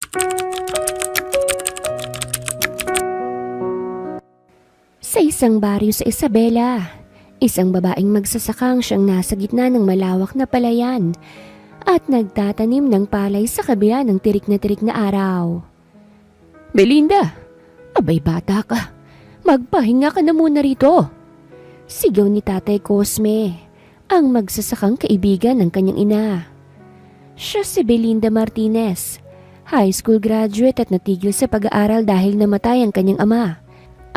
Sa isang baryo sa Isabela, isang babaeng magsasakang siyang nasa gitna ng malawak na palayan at nagtatanim ng palay sa kabila ng tirik na araw. "Belinda, abay bata ka, magpahinga ka na muna rito," sigaw ni Tatay Cosme, ang magsasakang kaibigan ng kanyang ina. Siya si Belinda Martinez, high school graduate at natigil sa pag-aaral dahil namatay ang kanyang ama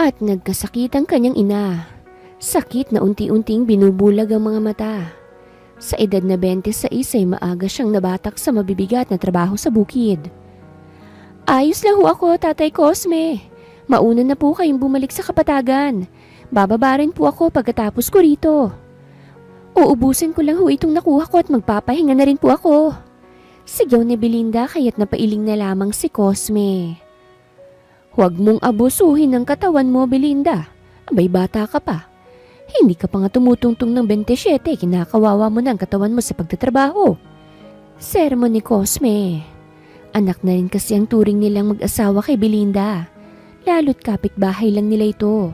at nagkasakit ang kanyang ina. Sakit na unti-unting binubulag ang mga mata. Sa edad na 26 ay maaga siyang nabatak sa mabibigat na trabaho sa bukid. "Ayos lang ho ako, Tatay Cosme. Mauna na po kayong bumalik sa kapatagan. Bababa rin po ako pagkatapos ko rito. Uubusin ko lang ho itong nakuha ko at magpapahinga na rin po ako," sigaw ni Belinda kaya't napailing na lamang si Cosme. "Huwag mong abusuhin ang katawan mo, Belinda. Abay bata ka pa. Hindi ka pa nga tumutungtong ng 27, kinakawawa mo na ang katawan mo sa pagtatrabaho," sermon ni Cosme. Anak na rin kasi ang turing nilang mag-asawa kay Belinda, lalo't kapitbahay lang nila ito.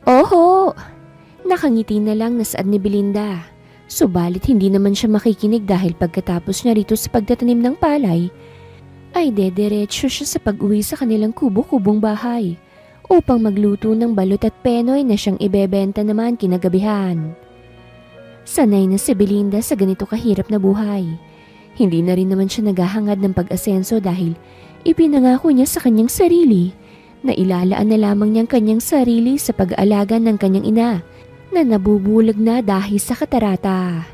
"Oho!" Nakangiti na lang na saad ni Belinda. Subalit hindi naman siya makikinig dahil pagkatapos niya rito sa pagtatanim ng palay, ay dederetsyo siya sa pag-uwi sa kanilang kubo-kubong bahay upang magluto ng balot at penoy na siyang ibebenta naman kinagabihan. Sanay na si Belinda sa ganito kahirap na buhay. Hindi na rin naman siya naghahangad ng pag-asenso dahil ipinangako niya sa kanyang sarili na ilalaan na lamang niyang kanyang sarili sa pag-aalaga ng kanyang ina na nabubulag na dahil sa katarata.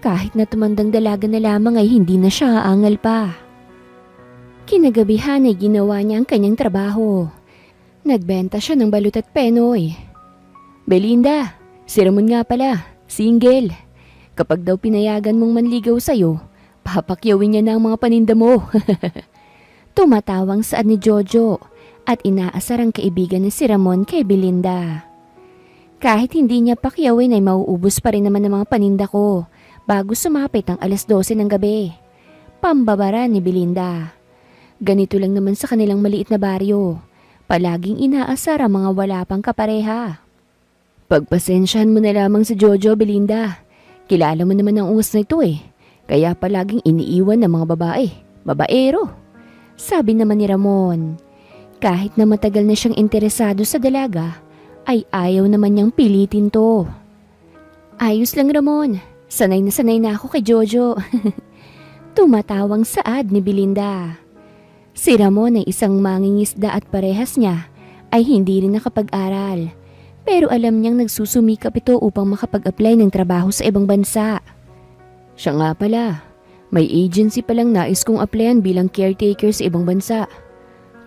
Kahit na tumandang dalaga na lamang ay hindi na siya aangal pa. Kinagabihan ay ginawa niya ang kanyang trabaho. Nagbenta siya ng balot at penoy. "Belinda, si Ramon nga pala, single. Kapag daw pinayagan mong manligaw sa'yo, papakyawin niya na ang mga paninda mo." Tumatawang saad ni Jojo at inaasar ang kaibigan ni si Ramon kay Belinda. "Kahit hindi niya pakyawin ay mauubos pa rin naman ang mga paninda ko bago sumapit ang alas 12 ng gabi," pambabara ni Belinda. Ganito lang naman sa kanilang maliit na baryo. Palaging inaasar ang mga wala pang kapareha. "Pagpasensyahan mo na lamang si Jojo, Belinda. Kilala mo naman ang ungas na ito eh. Kaya palaging iniiwan ng mga babaero," sabi naman ni Ramon. Kahit na matagal na siyang interesado sa dalaga, ay ayaw naman niyang pilitin to. "Ayos lang, Ramon. Sanay na ako kay Jojo." Tumatawang saad ni Belinda. Si Ramon ay isang mangingisda at parehas niya ay hindi rin nakapag-aral. Pero alam niyang nagsusumikap ito upang makapag-apply ng trabaho sa ibang bansa. "Siya nga pala, may agency palang nais kong applyan bilang caretaker sa ibang bansa.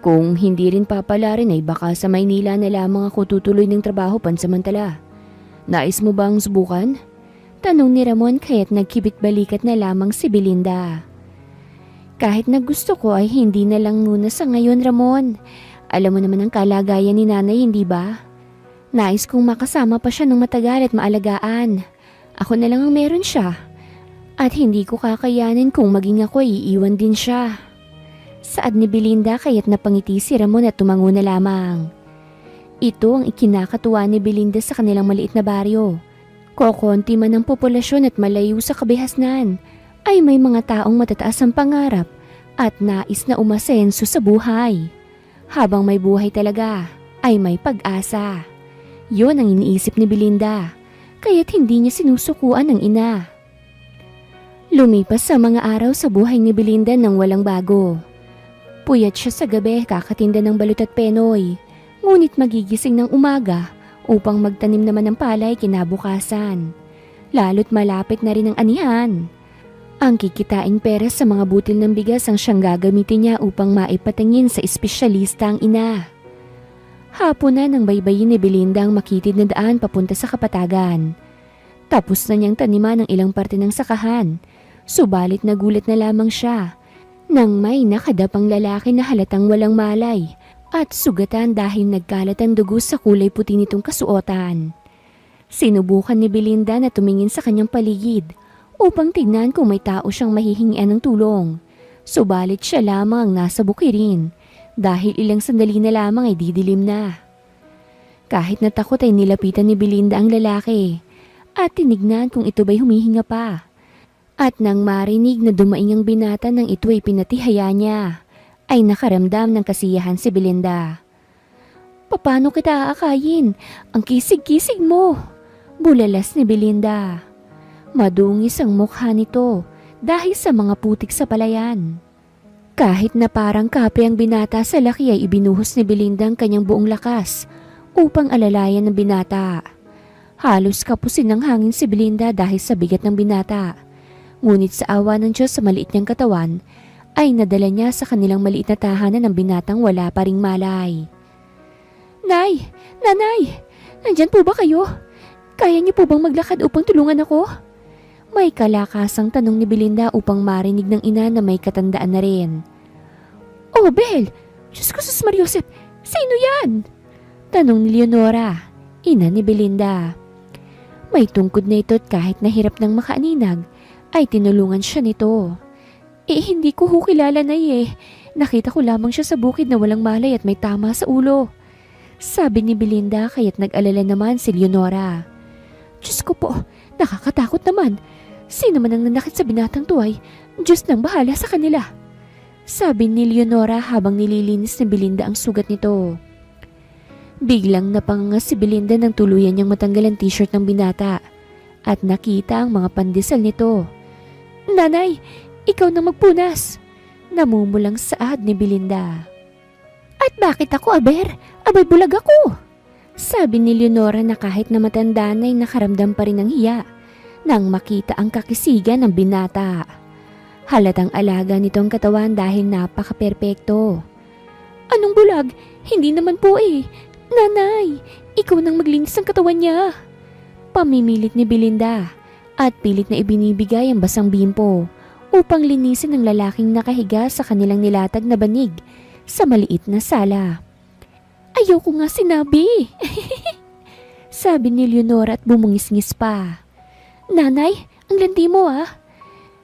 Kung hindi rin papalarin ay baka sa Maynila na lamang ako tutuloy ng trabaho pansamantala. Nais mo bang subukan?" Tanong ni Ramon kaya't nagkibit-balikat na lamang si Belinda. "Kahit na gusto ko ay hindi na lang muna sa ngayon, Ramon. Alam mo naman ang kalagayan ni nanay, hindi ba? Nais kong makasama pa siya ng matagal at maalagaan. Ako na lang ang meron siya. At hindi ko kakayanin kung maging ako iiwan din siya." Saad ni Belinda kaya't napangiti si Ramon at tumango na lamang. Ito ang ikinakatuwa ni Belinda sa kanilang maliit na baryo. Kokonti man ang populasyon at malayo sa kabihasnan, ay may mga taong matataas ang pangarap at nais na umasenso sa buhay. Habang may buhay talaga, ay may pag-asa. Yun ang iniisip ni Belinda, kaya't hindi niya sinusukuan ng ina. Lumipas sa mga araw sa buhay ni Belinda nang walang bago. Puyat siya sa gabi kakatinda ng balot at penoy, ngunit magigising ng umaga upang magtanim naman ng palay kinabukasan. Lalo't malapit na rin ang anihan. Ang kikitaing pera sa mga butil ng bigas ang siyang gagamitin niya upang maipatingin sa espesyalista ang ina. Hapon na nang baybayin ni Belinda ang makitid na daan papunta sa kapatagan. Tapos na niyang taniman ang ilang parte ng sakahan, subalit nagulat na lamang siya nang may nakadapang lalaki na halatang walang malay at sugatan dahil nagkalat ang dugo sa kulay puti nitong kasuotan. Sinubukan ni Belinda na tumingin sa kanyang paligid upang tignan kung may tao siyang mahihingian ng tulong. Subalit siya lamang nasa bukirin dahil ilang sandali na lamang ay didilim na. Kahit natakot ay nilapitan ni Belinda ang lalaki at tinignan kung ito ba'y humihinga pa. At nang marinig na dumaing ang binata nang ito ay pinatihaya niya, ay nakaramdam ng kasiyahan si Belinda. "Paano kita aakayin? Ang kisig-kisig mo!" Bulalas ni Belinda. Madungis ang mukha nito dahil sa mga putik sa palayan. Kahit na parang kape ang binata sa laki ay ibinuhos ni Belinda ang kanyang buong lakas upang alalayan ng binata. Halos kapusin ng hangin si Belinda dahil sa bigat ng binata. Ngunit sa awa ng Diyos sa maliit niyang katawan, ay nadala niya sa kanilang maliit na tahanan ng binatang wala pa ring malay. "Nay! Nanay! Nandyan po ba kayo? Kaya niyo po bang maglakad upang tulungan ako?" May kalakasang tanong ni Belinda upang marinig ng ina na may katandaan na rin. "Oh, Bel! Diyos ko, sus Mariosep! Sino yan?" Tanong ni Leonora, ina ni Belinda. May tungkod na ito at kahit nahirap ng makaaninag, ay tinulungan siya nito. Hindi ko kilala na Nakita ko lamang siya sa bukid na walang malay at may tama sa ulo." Sabi ni Belinda kaya't nag-alala naman si Leonora. "Diyos ko po, nakakatakot naman. Sino man ang nanakit sa binatang to ay Diyos nang bahala sa kanila." Sabi ni Leonora habang nililinis ni Belinda ang sugat nito. Biglang napanganga si Belinda nang tuluyan niyang matanggal ang t-shirt ng binata at nakita ang mga pandesal nito. "Nanay, ikaw na magpunas!" Namumulang saad ni Belinda. "At bakit ako, Aber? Abay bulag ako!" Sabi ni Leonora na kahit na matanda na ay nakaramdam pa rin ng hiya nang makita ang kakisigan ng binata. Halatang alaga nitong katawan dahil napaka-perpekto. "Anong bulag? Hindi naman po Nanay, ikaw nang maglinis ang katawan niya." Pamimilit ni Belinda at pilit na ibinibigay ang basang bimpo upang linisin ang lalaking nakahiga sa kanilang nilatag na banig sa maliit na sala. "Ayoko nga sinabi." Sabi ni Leonora at bumungis-ngis pa. "Nanay, ang landi mo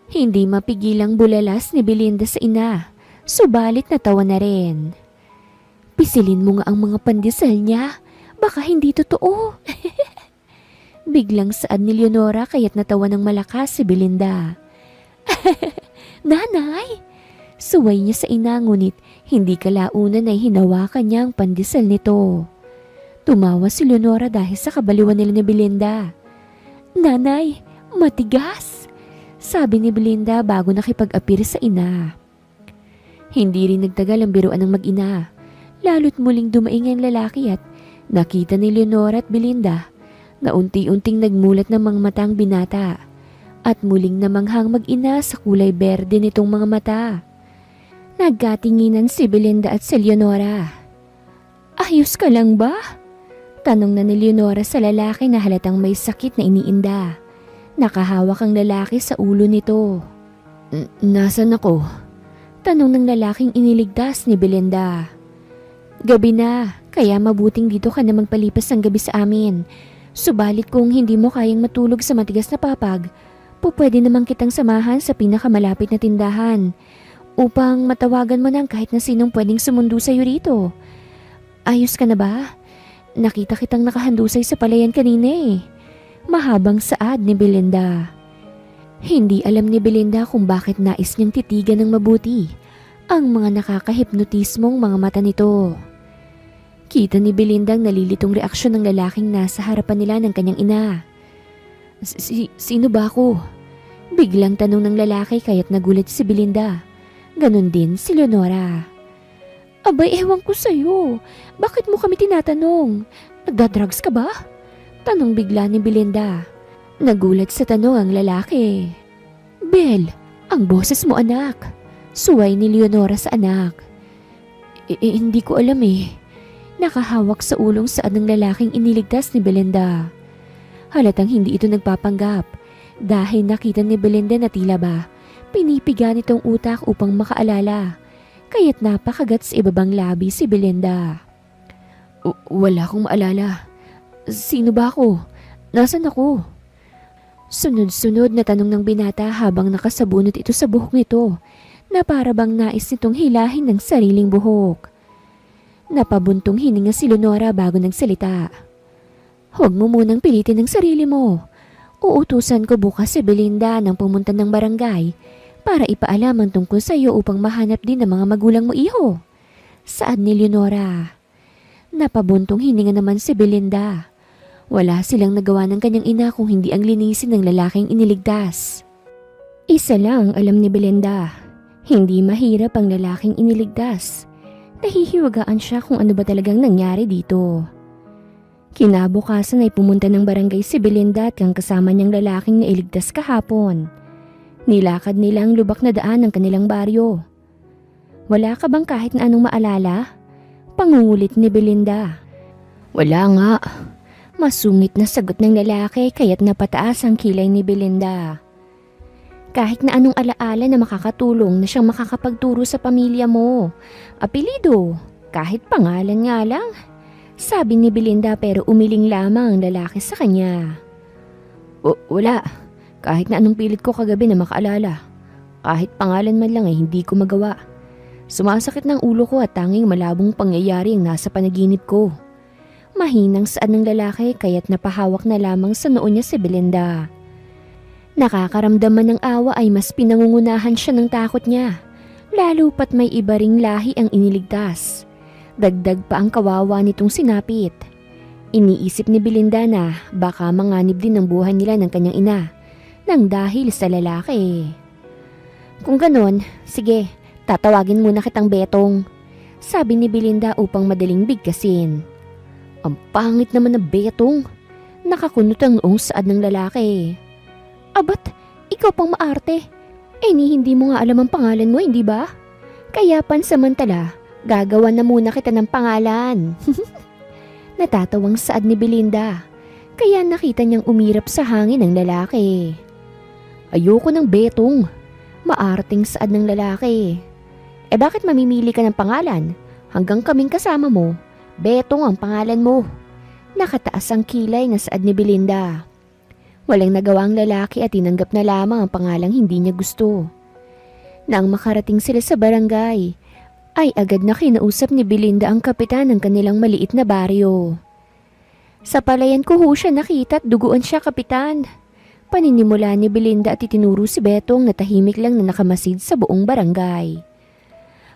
Hindi mapigilang bulalas ni Belinda sa ina, subalit natawa na rin. "Pisilin mo nga ang mga pandesal niya, baka hindi totoo." Biglang saad ni Leonora kaya't natawa ng malakas si Belinda. "Nanay!" Suway niya sa ina ngunit hindi kalaunan ay hinawakan niya ang pandesal nito. Tumawa si Leonora dahil sa kabaliwan nila ni Belinda. "Nanay, matigas!" Sabi ni Belinda bago nakipag-apir sa ina. Hindi rin nagtagal ang biruan ng mag-ina. Lalo't muling dumaing ang lalaki at nakita ni Leonora at Belinda na unti-unting nagmulat ng mga matang binata at muling namanghang mag-ina sa kulay berde nitong mga mata. Nagkatinginan si Belinda at si Leonora. "Ayos ka lang ba?" Tanong na ni Leonora sa lalaki na halatang may sakit na iniinda. Nakahawak ang lalaki sa ulo nito. "Nasaan ako?" Tanong ng lalaking iniligtas ni Belinda. "Gabi na, kaya mabuting dito ka na magpalipas ng gabi sa amin. Subalit kung hindi mo kayang matulog sa matigas na papag, pwede naman kitang samahan sa pinakamalapit na tindahan upang matawagan mo ng kahit na sinong pwedeng sumundo sa'yo rito. Ayos ka na ba? Nakita kitang nakahandusay sa palayan kanina Mahabang saad ni Belinda. Hindi alam ni Belinda kung bakit nais niyang titigan ng mabuti ang mga nakakahipnotismong mga mata nito. Kita ni Belinda ang nalilitong reaksyon ng lalaking nasa harapan nila ng kanyang ina. Sino ba ako?" Biglang tanong ng lalaki kaya't nagulat si Belinda. Ganon din si Leonora. "Abay, ewan ko sa'yo. Bakit mo kami tinatanong? Nagdadrugs ka ba?" Tanong bigla ni Belinda. Nagulat sa tanong ang lalaki. "Bel, ang boses mo anak." Suway ni Leonora sa anak. Hindi ko alam Nakahawak sa ulong saad ng lalaking iniligtas ni Belinda. Halatang hindi ito nagpapanggap dahil nakita ni Belinda na tila ba pinipiga nitong utak upang makaalala, kaya't napakagat sa ibabang labi si Belinda. Wala akong maalala. Sino ba ako? Nasaan ako?" Sunod-sunod na tanong ng binata habang nakasabunot ito sa buhok nito na para bang nais nitong hilahin ng sariling buhok. Napabuntong hininga si Leonora bago nagsalita. Huwag mo munang pilitin ang sarili mo. Uutusan ko bukas si Belinda nang pumunta ng barangay para ipaalam ang tungkol sa iyo upang mahanap din ng mga magulang mo, iho. Saad ni Leonora. Napabuntong hininga naman si Belinda. Wala silang nagawa ng kanyang ina kung hindi ang linisin ng lalaking iniligtas. Isa lang alam ni Belinda, hindi mahirap ang lalaking iniligtas. Nahihiwagaan siya kung ano ba talagang nangyari dito. Kinabukasan ay pumunta ng barangay si Belinda at ang kasama niyang lalaking nailigtas kahapon. Nilakad nila ang lubak na daan ng kanilang baryo. Wala ka bang kahit na anong maalala? Pangungulit ni Belinda. Wala nga. Masungit na sagot ng lalaki kaya't napataas ang kilay ni Belinda. Kahit na anong alaala na makakatulong na siyang makakapagturo sa pamilya mo. Apelido, kahit pangalan nga lang. Sabi ni Belinda pero umiling lamang ang lalaki sa kanya. Wala. Kahit na anong pilit ko kagabi na makaalala. Kahit pangalan man lang ay hindi ko magawa. Sumasakit ng ulo ko at tanging malabong pangyayari ang nasa panaginip ko. Mahinang saad ng lalaki kaya't napahawak na lamang sa noo niya si Belinda. Nakakaramdaman ng awa ay mas pinangungunahan siya ng takot niya. Lalo pat may iba ring lahi ang iniligtas. Dagdag pa ang kawawa nitong sinapit. Iniisip ni Belinda na baka manganib din ang buhay nila ng kanyang ina nang dahil sa lalaki. Kung ganon, sige. Tatawagin muna kitang Betong, sabi ni Belinda upang madaling bigkasin. Ang pangit naman ng Betong, nakakunot ang noong saad ng lalaki. Abat, ikaw pang maarte. Hindi mo nga alam ang pangalan mo, hindi ba? Kaya pansamantala, gagawa na muna kita ng pangalan. Natatawang saad ni Belinda, kaya nakita niyang umirap sa hangin ng lalaki. Ayoko ng Betong, maarting saad ng lalaki. Bakit mamimili ka ng pangalan? Hanggang kaming kasama mo, Betong ang pangalan mo. Nakataas ang kilay na saad ni Belinda. Walang nagawa ang lalaki at tinanggap na lamang ang pangalang hindi niya gusto. Nang makarating sila sa barangay, ay agad na kinausap ni Belinda ang kapitan ng kanilang maliit na baryo. Sa palayan ko ho siya nakita at duguan siya, kapitan. Paninimula ni Belinda at itinuro si Betong na tahimik lang na nakamasid sa buong barangay.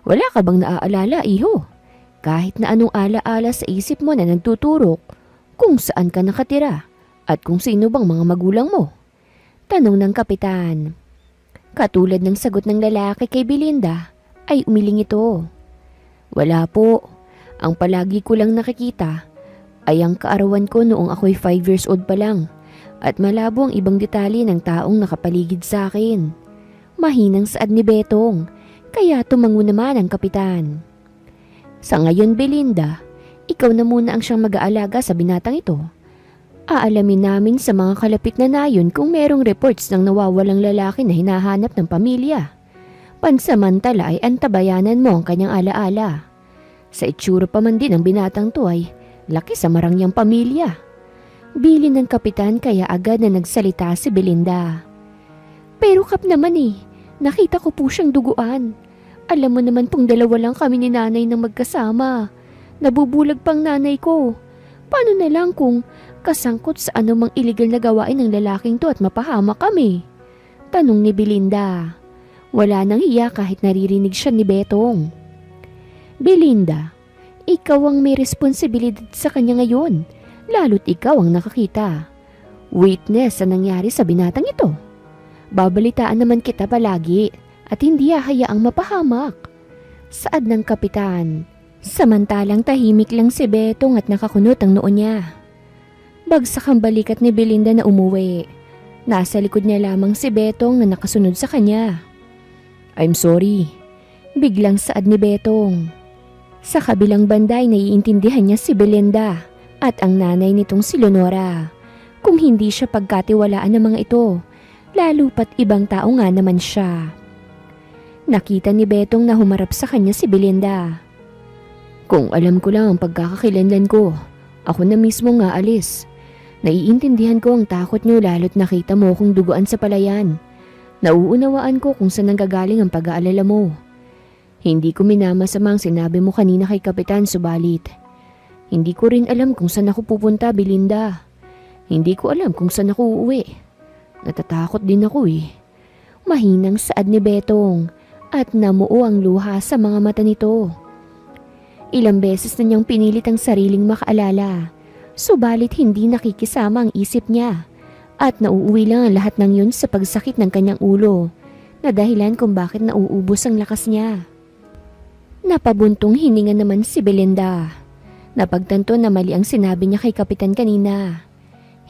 Wala ka bang naaalala, iho? Kahit na anong alaala sa isip mo na nagtuturok kung saan ka nakatira at kung sino bang mga magulang mo? Tanong ng kapitan. Katulad ng sagot ng lalaki kay Belinda, ay umiling ito. Wala po. Ang palagi ko lang nakikita ay ang kaarawan ko noong ako'y 5 years old pa lang at malabo ang ibang detalye ng taong nakapaligid sa akin. Mahinang saad ni Betong. Kaya tumango naman ang kapitan. Sa ngayon, Belinda, ikaw na muna ang siyang mag-aalaga sa binatang ito. Aalamin namin sa mga kalapit na nayon kung merong reports ng nawawalang lalaki na hinahanap ng pamilya. Pansamantala ay antabayanan mo ang kanyang alaala. Sa itsura pa man din ang binatang to ay laki sa marangyang pamilya. Bilin ng kapitan kaya agad na nagsalita si Belinda. Pero kap naman nakita ko po siyang duguan. Alam mo naman pong dalawa lang kami ni nanay nang magkasama. Nabubulag pang nanay ko. Paano na lang kung kasangkot sa anumang illegal na gawain ng lalaking to at mapahama kami? Tanong ni Belinda. Wala nang hiya kahit naririnig siya ni Betong. Belinda, ikaw ang may responsibilidad sa kanya ngayon, lalo't ikaw ang nakakita. Witness sa nangyari sa binatang ito. Babalitaan naman kita palagi at hindi hahayaang mapahamak. Saad ng kapitan. Samantalang tahimik lang si Betong at nakakunot ang noo niya. Bagsak ang balikat ni Belinda na umuwi. Nasa likod niya lamang si Betong na nakasunod sa kanya. I'm sorry. Biglang saad ni Betong. Sa kabilang banda ay naiintindihan niya si Belinda at ang nanay nitong si Leonora. Kung hindi siya pagkatiwalaan ng mga ito, lalo pat ibang tao nga naman siya. Nakita ni Betong na humarap sa kanya si Belinda. Kung alam ko lang ang pagkakakilanlan ko, ako na mismo nga alis. Naiintindihan ko ang takot niyo lalo't nakita mo kong duguan sa palayan. Nauunawaan ko kung saan nanggagaling ang pag-aalala mo. Hindi ko minamasama ang sinabi mo kanina kay Kapitan, subalit hindi ko rin alam kung saan ako pupunta, Belinda. Hindi ko alam kung saan ako uuwi. Natatakot din ako eh. Mahinang saad ni Betong at namuo ang luha sa mga mata nito. Ilang beses na niyang pinilit ang sariling makaalala, subalit hindi nakikisama ang isip niya at nauuwi lang ang lahat ng yun sa pagsakit ng kanyang ulo na dahilan kung bakit nauubos ang lakas niya. Napabuntong hininga naman si Belinda. Napagtanto na mali ang sinabi niya kay Kapitan kanina.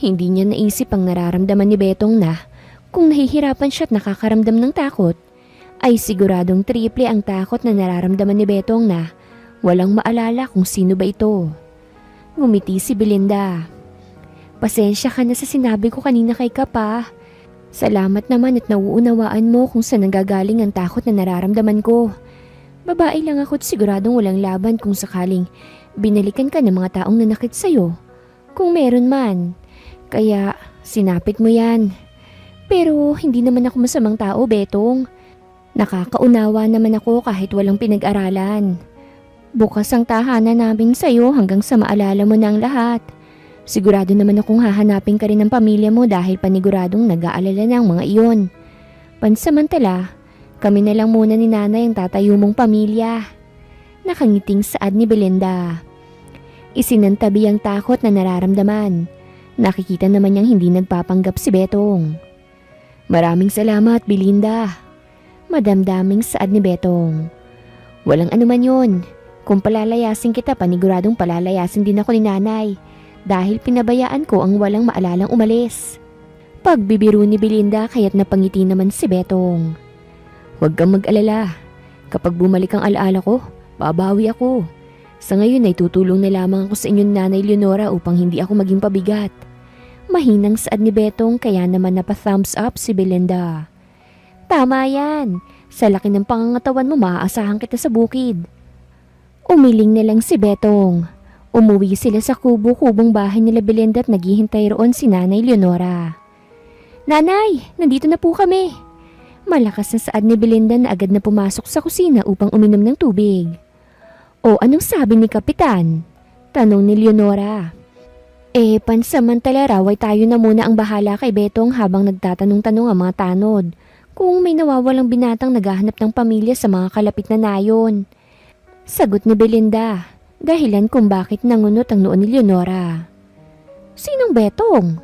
Hindi niya naisip ang nararamdaman ni Betong na kung nahihirapan siya at nakakaramdam ng takot, ay siguradong triple ang takot na nararamdaman ni Betong na walang maalala kung sino ba ito. Ngumiti si Belinda. Pasensya ka na sa sinabi ko kanina kay Kapa. Salamat naman at nauunawaan mo kung saan nanggagaling ang takot na nararamdaman ko. Babae lang ako at siguradong walang laban kung sakaling binalikan ka ng mga taong nanakit sa'yo. Kung meron man. Kaya sinapit mo yan. Pero hindi naman ako masamang tao, Betong. Nakakaunawa naman ako kahit walang pinag-aralan. Bukas ang tahanan namin sa'yo hanggang sa maalala mo na ang lahat. Sigurado naman akong hahanapin ka rin ng pamilya mo dahil paniguradong nag-aalala na ang mga iyon. Pansamantala, kami na lang muna ni Nanay ang tatayo mong pamilya. Nakangiting saad ni Belinda. Isinantabi ang takot na nararamdaman. Nakikita naman niyang hindi nagpapanggap si Betong. Maraming salamat, Belinda. Madamdaming saad ni Betong. Walang anuman yun. Kung palalayasin kita, paniguradong palalayasin din ako ni Nanay dahil pinabayaan ko ang walang maalalang umalis. Pagbibiro ni Belinda kaya't napangiti naman si Betong. Huwag kang mag-alala. Kapag bumalik ang alaala ko, babawi ako. Sa ngayon ay tutulong na lamang ako sa inyong Nanay Leonora upang hindi ako maging pabigat. Mahinang saad ni Betong kaya naman napa-thumbs up si Belinda. Tama yan. Sa laki ng pangangatawan mo, maaasahan kita sa bukid. Umiling na lang si Betong. Umuwi sila sa kubo-kubong bahay nila Belinda at naghihintay roon si Nanay Leonora. Nanay, nandito na po kami. Malakas na saad ni Belinda na agad na pumasok sa kusina upang uminom ng tubig. O anong sabi ni Kapitan? Tanong ni Leonora. Pansamantala raw ay tayo na muna ang bahala kay Betong habang nagtatanong-tanong ang mga tanod kung may nawawalang binatang naghahanap ng pamilya sa mga kalapit na nayon. Sagot ni Belinda, dahilan kung bakit nangunot ang noo ni Leonora. Sinong Betong?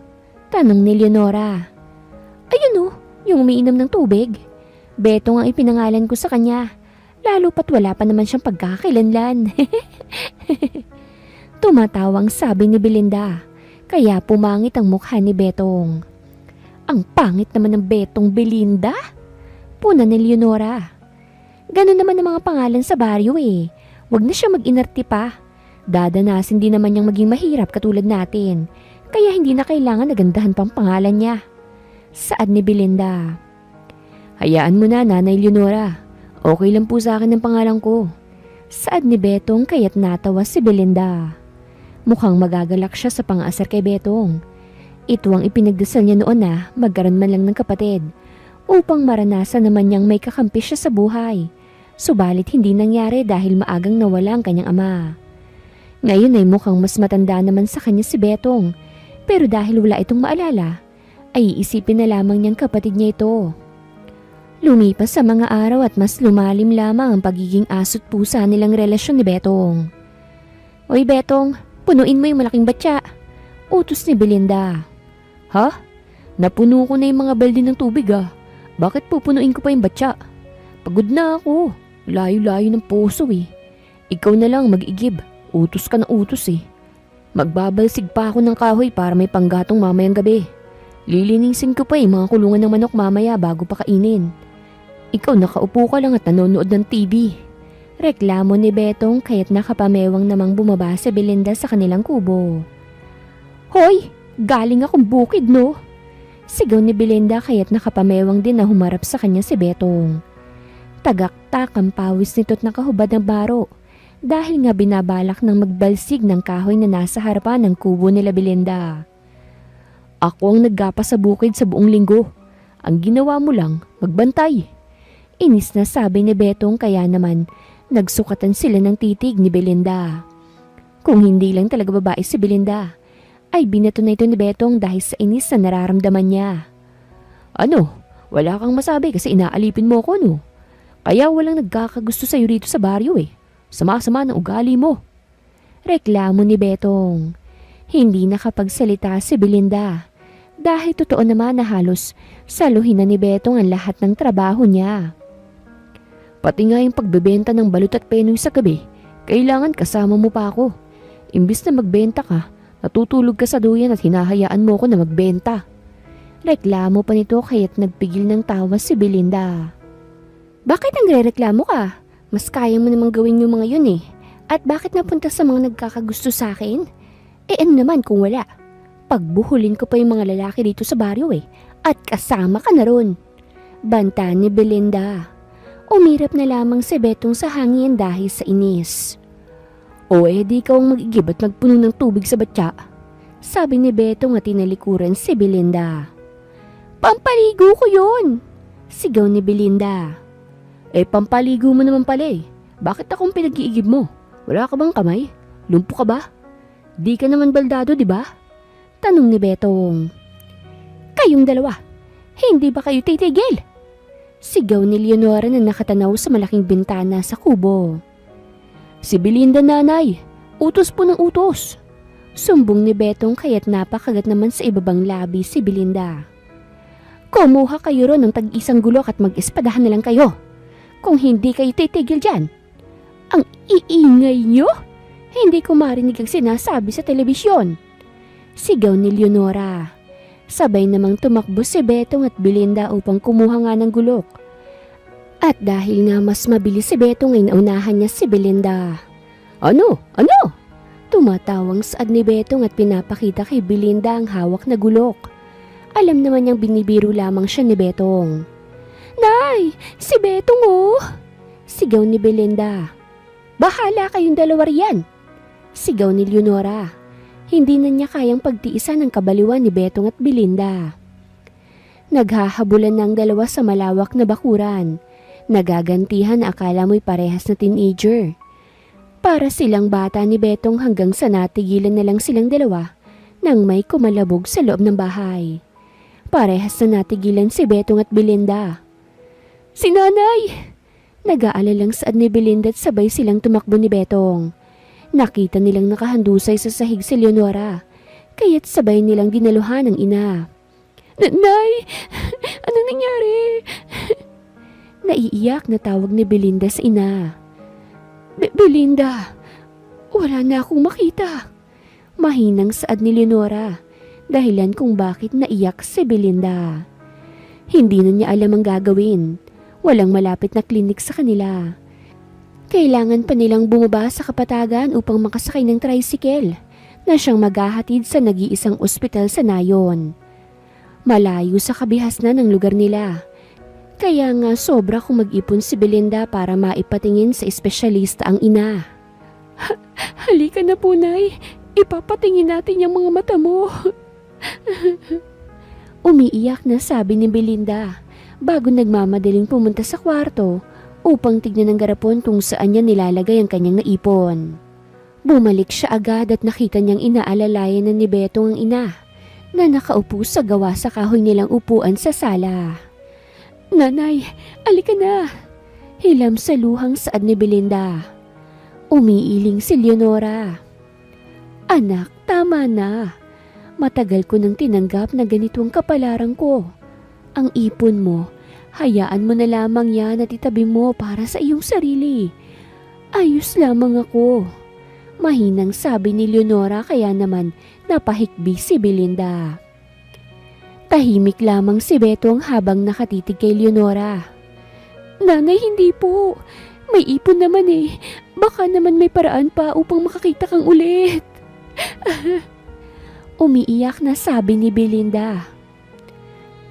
Tanong ni Leonora. Ayun o, yung umiinom ng tubig. Betong ang ipinangalan ko sa kanya, lalo pat wala pa naman siyang pagkakakilanlan. Tumatawang sabi ni Belinda, kaya pumangit ang mukha ni Betong. Ang pangit naman ng Betong, Belinda? Puna ni Leonora. Ganun naman ang mga pangalan sa baryo eh. Huwag na siya mag-inarte pa. Dadanasin din naman niyang maging mahirap katulad natin. Kaya hindi na kailangan nagandahan pang pangalan niya. Saad ni Belinda. Hayaan mo na, Nanay Leonora. Okay lang po sa akin ang pangalan ko. Saad ni Betong kaya't natawa si Belinda. Mukhang magagalak siya sa pang-asar kay Betong. Ito ang ipinagdasal niya noon na magkaroon man lang ng kapatid upang maranasan naman niyang may kakampi siya sa buhay. Subalit hindi nangyari dahil maagang nawala ang kanyang ama. Ngayon ay mukhang mas matanda naman sa kanya si Betong, pero dahil wala itong maalala, ay iisipin na lamang niyang kapatid niya ito. Lumipas sa mga araw at mas lumalim lamang ang pagiging aso't pusa nilang relasyon ni Betong. Oy Betong, punuin mo yung malaking batya. Utos ni Belinda. Ha? Napuno ko na yung mga balde ng tubig ah. Bakit pupunuin ko pa yung batya? Pagod na ako. Layo-layo ng puso eh. Ikaw na lang mag-igib. Utos ka na utos eh. Magbabalsig pa ako ng kahoy para may panggatong mamayang gabi. Lilinisin ko pa yung mga kulungan ng manok mamaya bago pa kainin. Ikaw nakaupo ka lang at nanonood ng TV. Reklamo ni Betong kaya't nakapamewang namang bumaba si Belinda sa kanilang kubo. Hoy! Galing akong bukid no? Sigaw ni Belinda kaya't nakapamewang din na humarap sa kanya si Betong. Tagaktak ang pawis nito't nakahubad ng baro dahil nga binabalak ng magbalsig ng kahoy na nasa harapan ng kubo nila Belinda. Ako ang naggapa sa bukid sa buong linggo. Ang ginawa mo lang, magbantay. Inis na sabi ni Betong kaya naman nagsukatan sila ng titig ni Belinda. Kung hindi lang talaga babae si Belinda, ay binato na ito ni Betong dahil sa inis na nararamdaman niya. Ano? Wala kang masabi kasi inaalipin mo ko no? Kaya walang nagkakagusto sa'yo rito sa baryo eh. Sama-sama ng ugali mo. Reklamo ni Betong. Hindi nakapagsalita si Belinda dahil totoo naman na halos saluhin na ni Betong ang lahat ng trabaho niya. Pati nga yung pagbebenta ng balut at penoy sa gabi, kailangan kasama mo pa ako. Imbis na magbenta ka, natutulog ka sa duyan at hinahayaan mo ko na magbenta. Reklamo pa nito kaya't nagpigil ng tawa si Belinda. Bakit nagre-reklamo ka? Mas kaya mo namang gawin yung mga yun eh. At bakit napunta sa mga nagkakagusto sa akin? Ano naman kung wala? Pagbuhulin ko pa yung mga lalaki dito sa baryo eh. At kasama ka na ron. Banta ni Belinda. Umirap na lamang si Betong sa hangin dahil sa inis. O di ikaw ang mag-igib at magpuno ng tubig sa batya. Sabi ni Betong at tinalikuran si Belinda. Pampaligo ko yun! Sigaw ni Belinda. Pampaligo mo naman pala eh. Bakit akong pinag-iigib mo? Wala ka bang kamay? Lumpo ka ba? Di ka naman baldado, di ba? Tanong ni Betong. Kayong dalawa, hindi ba kayo titigil? Sigaw ni Leonora na nakatanaw sa malaking bintana sa kubo. Si Belinda nanay, utos po ng utos. Sumbong ni Betong kaya't napakagat naman sa ibabang labi si Belinda. Kumuha kayo ron ng tag-isang gulok at mag-espadahan na lang kayo. Kung hindi kayo titigil dyan. Ang iingay nyo? Hindi ko marinig ang sinasabi sa telebisyon. Sigaw ni Leonora. Sabay namang tumakbo si Betong at Belinda upang kumuha nga ng gulok. At dahil nga mas mabilis si Betong ay naunahan niya si Belinda. Ano? Ano? Tumatawang saad ni Betong at pinapakita kay Belinda ang hawak na gulok. Alam naman niyang binibiro lamang siya ni Betong. Nay! Si Betong oh! Sigaw ni Belinda. Bahala kayong dalawa riyan! Sigaw ni Leonora. Hindi na niya kayang pagtiisan ang kabaliwan ni Betong at Belinda. Naghahabulan ng dalawa sa malawak na bakuran. Nagagantihan na akala mo'y parehas na teenager. Para silang bata ni Betong hanggang sa natigilan na lang silang dalawa nang may kumalabog sa loob ng bahay. Parehas na natigilan si Betong at Belinda. Si nanay! Nag-aalalang saad ni Belinda at sabay silang tumakbo ni Betong. Nakita nilang nakahandusay sa sahig si Leonora, kaya't sabay nilang dinaluhan ang ina. Nay! Anong nangyari? Naiiyak na tawag ni Belinda sa ina. Belinda, wala na akong makita. Mahinang saad ni Leonora, dahilan kung bakit naiyak si Belinda. Hindi na niya alam ang gagawin. Walang malapit na klinik sa kanila. Kailangan pa nilang bumaba sa kapatagan upang makasakay ng tricycle na siyang maghahatid sa nag-iisang ospital sa Nayon. Malayo sa kabihasnan ng lugar nila. Kaya nga sobra kung mag-ipon si Belinda para maipatingin sa espesyalista ang ina. Halika na po, Nay. Ipapatingin natin yung mga mata mo. Umiiyak na sabi ni Belinda bago nagmamadaling pumunta sa kwarto upang tignan ng garapon kung saan niya nilalagay ang kanyang naipon. Bumalik siya agad at nakita niyang inaalalayan na ni Betong ang ina na nakaupo sa gawa sa kahoy nilang upuan sa sala. Nanay, alika na! Hilam sa luhang saad ni Belinda. Umiiling si Leonora. Anak, tama na. Matagal ko nang tinanggap na ganito ang kapalaran ko. Ang ipon mo, hayaan mo na lamang yan at itabi mo para sa iyong sarili. Ayos lamang ako. Mahinang sabi ni Leonora kaya naman napahikbi si Belinda. Tahimik lamang si Betong habang nakatitig kay Leonora. Nanay, hindi po. May ipon naman eh. Baka naman may paraan pa upang makakita kang ulit. Umiiyak na sabi ni Belinda.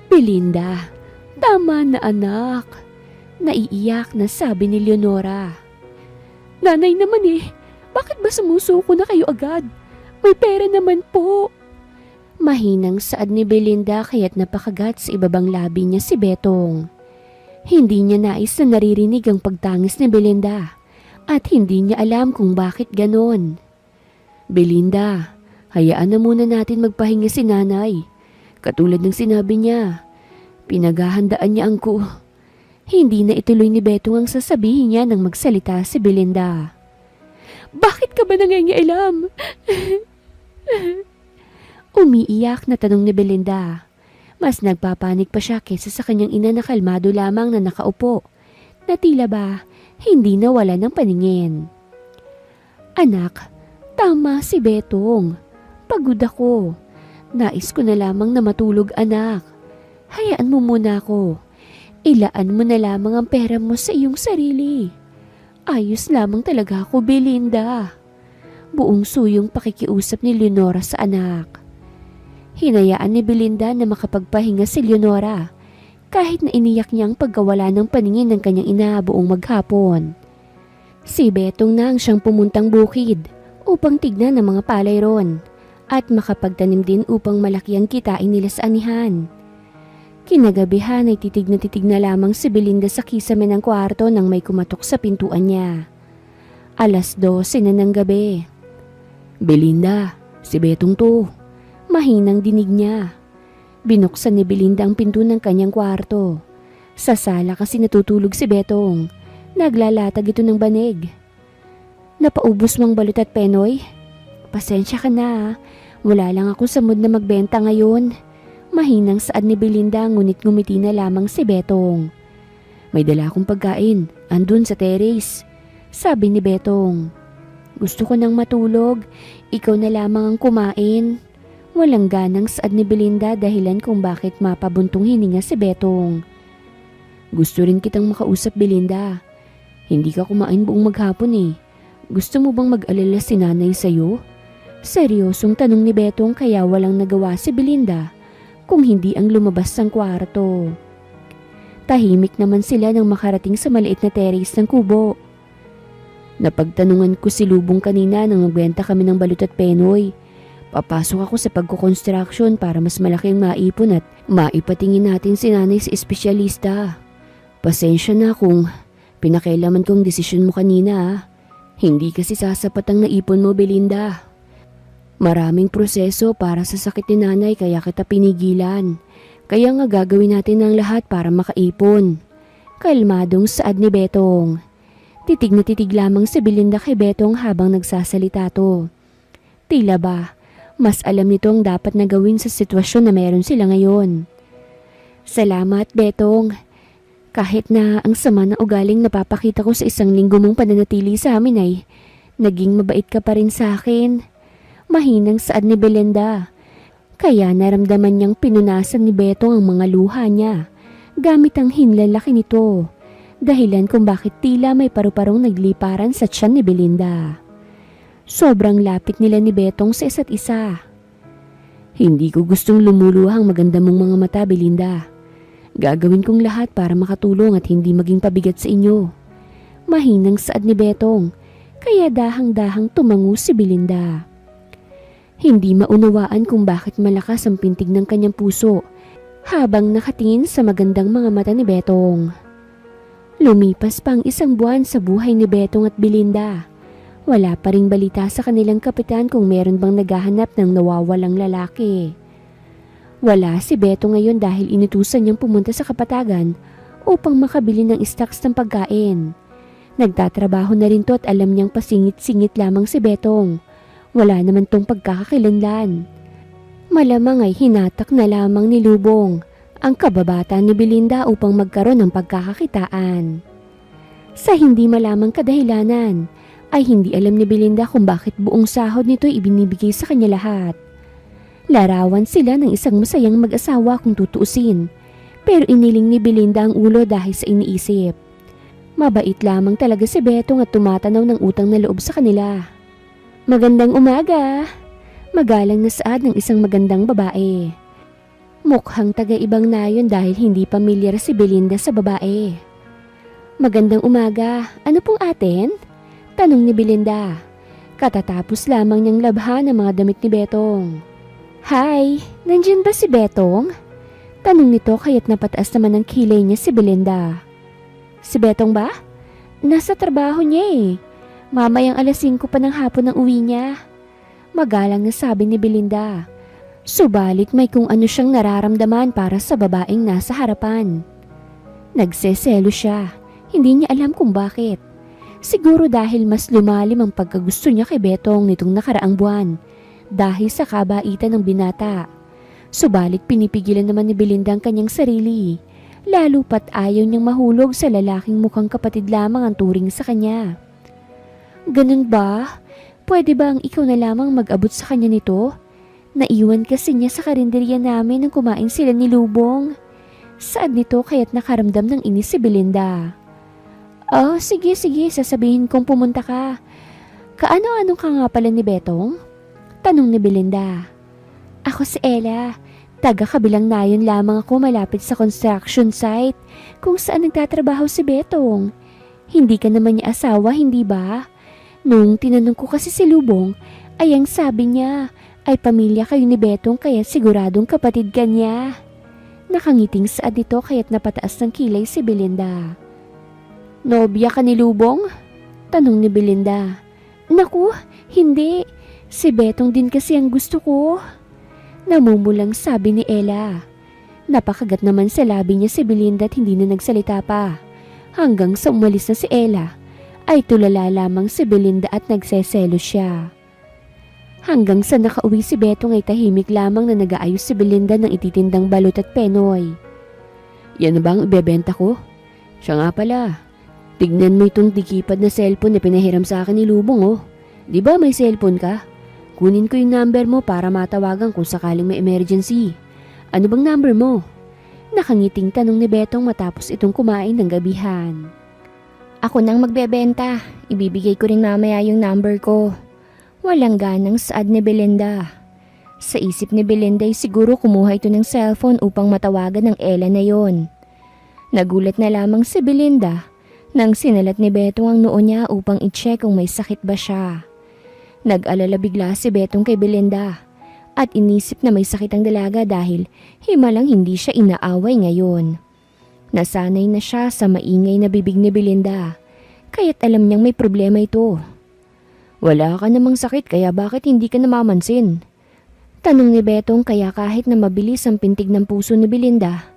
Belinda, tama na anak. Naiiyak na sabi ni Leonora. Nanay naman eh, bakit ba sumusuko na kayo agad? May pera naman po. Mahinang saad ni Belinda kaya't napakagat sa ibabang labi niya si Betong. Hindi niya nais na naririnig ang pagtangis ni Belinda at hindi niya alam kung bakit ganon. Belinda, hayaan na muna natin magpahinga si nanay. Katulad ng sinabi niya, pinaghahandaan niya ang Hindi na ituloy ni Betong ang sasabihin niya nang magsalita si Belinda. Bakit ka ba nangangailam? Umiiyak na tanong ni Belinda. Mas nagpapanik pa siya kaysa sa kanyang ina na kalmado lamang na nakaupo, na tila ba hindi nawala ng paningin. Anak, tama si Betong. Pagod ako. Nais ko na lamang na matulog, anak. Hayaan mo muna ako. Ilaan mo na lamang ang pera mo sa iyong sarili. Ayos lamang talaga ako, Belinda. Buong suyong pakikiusap ni Leonora sa anak. Hinayaan ni Belinda na makapagpahinga si Leonora kahit na iniyak niya ang pagkawala ng paningin ng kanyang ina buong maghapon. Si Betong na ang siyang pumuntang bukid upang tignan ang mga palay ron at makapagtanim din upang malaki ang kitain nila sa anihan. Kinagabihan ay titig na lamang si Belinda sa kisame ng kwarto nang may kumatok sa pintuan niya. 12:00 na ng gabi. Belinda, si Betong to. Mahinang dinig niya. Binuksan ni Belinda ang pinto ng kanyang kwarto. Sa sala kasi natutulog si Betong. Naglalatag ito ng banig. Napaubos mong balot at penoy? Pasensya ka na. Wala lang ako sa mood na magbenta ngayon. Mahinang saad ni Belinda ngunit ngumiti na lamang si Betong. May dala akong pagkain. Andun sa terrace. Sabi ni Betong. Gusto ko nang matulog. Ikaw na lamang ang kumain. Walang ganang saad ni Belinda dahilan kung bakit mapabuntong hininga si Betong. Gusto rin kitang makausap, Belinda. Hindi ka kumain buong maghapon eh. Gusto mo bang mag-alala si nanay sa'yo? Seryosong tanong ni Betong kaya walang nagawa si Belinda kung hindi ang lumabas ng kwarto. Tahimik naman sila nang makarating sa maliit na terrace ng kubo. Napagtanungan ko si Lubong kanina nang magbenta kami ng balut at penoy. Papasok ako sa pagko-construction para mas malaki ang maipon at maipatingin natin si nanay sa espesyalista. Pasensya na kung pinakailaman kong desisyon mo kanina. Hindi kasi sasapat ang naipon mo, Belinda. Maraming proseso para sa sakit ni nanay kaya kita pinigilan. Kaya nga gagawin natin ang lahat para makaipon. Kalmadong saad ni Betong. Titig na titig lamang si Belinda kay Betong habang nagsasalita to. Tila ba, mas alam nito ang dapat na gawin sa sitwasyon na meron sila ngayon. Salamat, Betong. Kahit na ang sama ng ugaling napapakita ko sa 1 linggo mong pananatili sa amin ay naging mabait ka pa rin sa akin. Mahinang saad ni Belinda. Kaya naramdaman niyang pinunasan ni Betong ang mga luha niya gamit ang hinlalaki nito. Dahilan kung bakit tila may paru-parong nagliparan sa tiyan ni Belinda. Sobrang lapit nila ni Betong sa isa't isa. Hindi ko gustong lumuluha ang maganda mong mga mata, Belinda. Gagawin kong lahat para makatulong at hindi maging pabigat sa inyo. Mahinang saad ni Betong, kaya dahang-dahang tumango si Belinda. Hindi maunawaan kung bakit malakas ang pintig ng kanyang puso habang nakatingin sa magandang mga mata ni Betong. Lumipas pa ang 1 buwan sa buhay ni Betong at Belinda. Wala pa ring balita sa kanilang kapitan kung meron bang naghahanap ng nawawalang lalaki. Wala si Betong ngayon dahil inutusan niyang pumunta sa kapatagan upang makabili ng stocks ng pagkain. Nagtatrabaho na rin to at alam niyang pasingit-singit lamang si Betong. Wala naman tong pagkakakilanlan. Malamang ay hinatak na lamang ni Lubong ang kababata ni Belinda upang magkaroon ng pagkakakitaan. Sa hindi malamang kadahilanan, ay hindi alam ni Belinda kung bakit buong sahod nito ibinibigay sa kanya lahat. Larawan sila ng isang masayang mag-asawa kung tutuusin, pero iniling ni Belinda ang ulo dahil sa iniisip. Mabait lamang talaga si Betong at tumatanaw ng utang na loob sa kanila. Magandang umaga! Magalang na saad ng isang magandang babae. Mukhang taga-ibang nayon dahil hindi pamilyar si Belinda sa babae. Magandang umaga, ano pong atin? Tanong ni Belinda. Katatapos lamang niyang labhan ang mga damit ni Betong. Hi, nandyan ba si Betong? Tanong nito kaya't napataas naman ng kilay niya si Belinda. Si Betong ba? Nasa trabaho niya eh. Mamayang 5:00 pa ng hapon ang uwi niya. Magalang na sabi ni Belinda. Subalit may kung ano siyang nararamdaman para sa babaeng nasa harapan. Nagseselo siya. Hindi niya alam kung bakit. Siguro dahil mas lumalim ang pagkagusto niya kay Betong nitong nakaraang buwan dahil sa kabaitan ng binata. Subalit pinipigilan naman ni Belinda ang kanyang sarili, lalo pat ayaw niyang mahulog sa lalaking mukhang kapatid lamang ang turing sa kanya. Ganun ba? Pwede ba ang ikaw na lamang mag-abot sa kanya nito? Naiwan kasi niya sa karinderya namin nang kumain sila ni Lubong. Saad nito kaya't nakaramdam ng inis si Belinda. Oh, sige, sasabihin kong pumunta ka. Kaano-anong ka nga pala ni Betong? Tanong ni Belinda. Ako si Ella. Taga-kabilang nayon lamang ako malapit sa construction site kung saan nagtatrabaho si Betong. Hindi ka naman niya asawa, hindi ba? Nung tinanong ko kasi si Lubong, ay ang sabi niya ay pamilya kayo ni Betong kaya siguradong kapatid ka niya. Nakangiting saad nito kaya't napataas ng kilay si Belinda. Nobya ka ni Lubong? Tanong ni Belinda. Naku, hindi. Si Betong din kasi ang gusto ko. Namumulang sabi ni Ella. Napakagat naman sa labi niya si Belinda at hindi na nagsalita pa. Hanggang sa umalis na si Ella, ay tulala lamang si Belinda at nagseselo siya. Hanggang sa nakauwi si Betong ay tahimik lamang na nag-aayos si Belinda ng ititindang balot at penoy. Yan na bang ibebenta ko? Siya nga pala. Tignan mo itong dikipad na cellphone na pinahiram sa akin ni Lubong oh. Di ba may cellphone ka? Kunin ko yung number mo para matawagan kung sakaling may emergency. Ano bang number mo? Nakangiting tanong ni Betong matapos itong kumain ng gabihan. Ako nang magbebenta. Ibibigay ko rin mamaya yung number ko. Walang ganang saad ni Belinda. Sa isip ni Belinda ay siguro kumuha ito ng cellphone upang matawagan ng Ella na yon. Nagulat na lamang si Belinda nang sinalat ni Betong ang noo niya upang i-check kung may sakit ba siya. Nag-alala bigla si Betong kay Belinda at inisip na may sakit ang dalaga dahil himalang hindi siya inaaway ngayon. Nasanay na siya sa maingay na bibig ni Belinda kaya't alam niyang may problema ito. Wala ka namang sakit kaya bakit hindi ka namamansin? Tanong ni Betong kaya kahit na mabilis ang pintig ng puso ni Belinda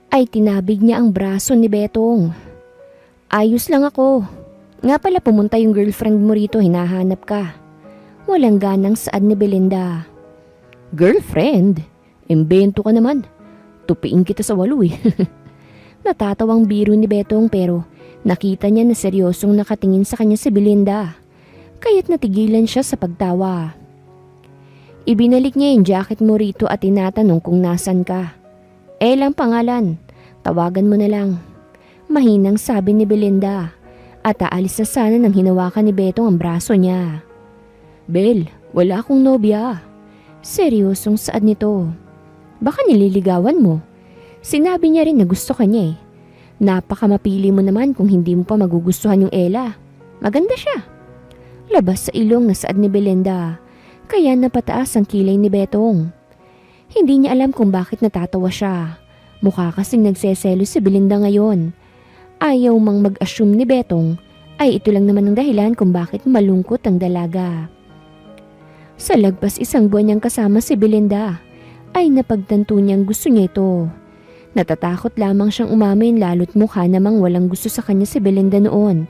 ay tinabig niya ang braso ni Betong. Ayos lang ako. Nga pala pumunta yung girlfriend mo rito, hinahanap ka. Walang ganang saad ni Belinda. Girlfriend? Imbento ka naman. Tupiin kita sa walo eh. Natatawang biro ni Betong pero nakita niya na seryosong nakatingin sa kanya si Belinda. Kaya't natigilan siya sa pagtawa. Ibinalik niya yung jacket mo rito at tinatanong kung nasan ka. Lang pangalan. Tawagan mo na lang. Mahinang sabi ni Belinda at aalis na sana nang hinawakan ni Betong ang braso niya. Bel, wala akong nobya. Seryosong saad nito. Baka nililigawan mo. Sinabi niya rin na gusto ka niya eh. Napakamapili mo naman kung hindi mo pa magugustuhan yung Ella. Maganda siya. Labas sa ilong na saad ni Belinda. Kaya napataas ang kilay ni Betong. Hindi niya alam kung bakit natatawa siya. Mukha kasing nagseselo si Belinda ngayon. Ayaw mang mag-assume ni Betong ay ito lang naman ang dahilan kung bakit malungkot ang dalaga. Sa lagpas 1 buwan niyang kasama si Belinda ay napagtanto niyang gusto niya ito. Natatakot lamang siyang umamin lalo't mukha namang walang gusto sa kanya si Belinda noon.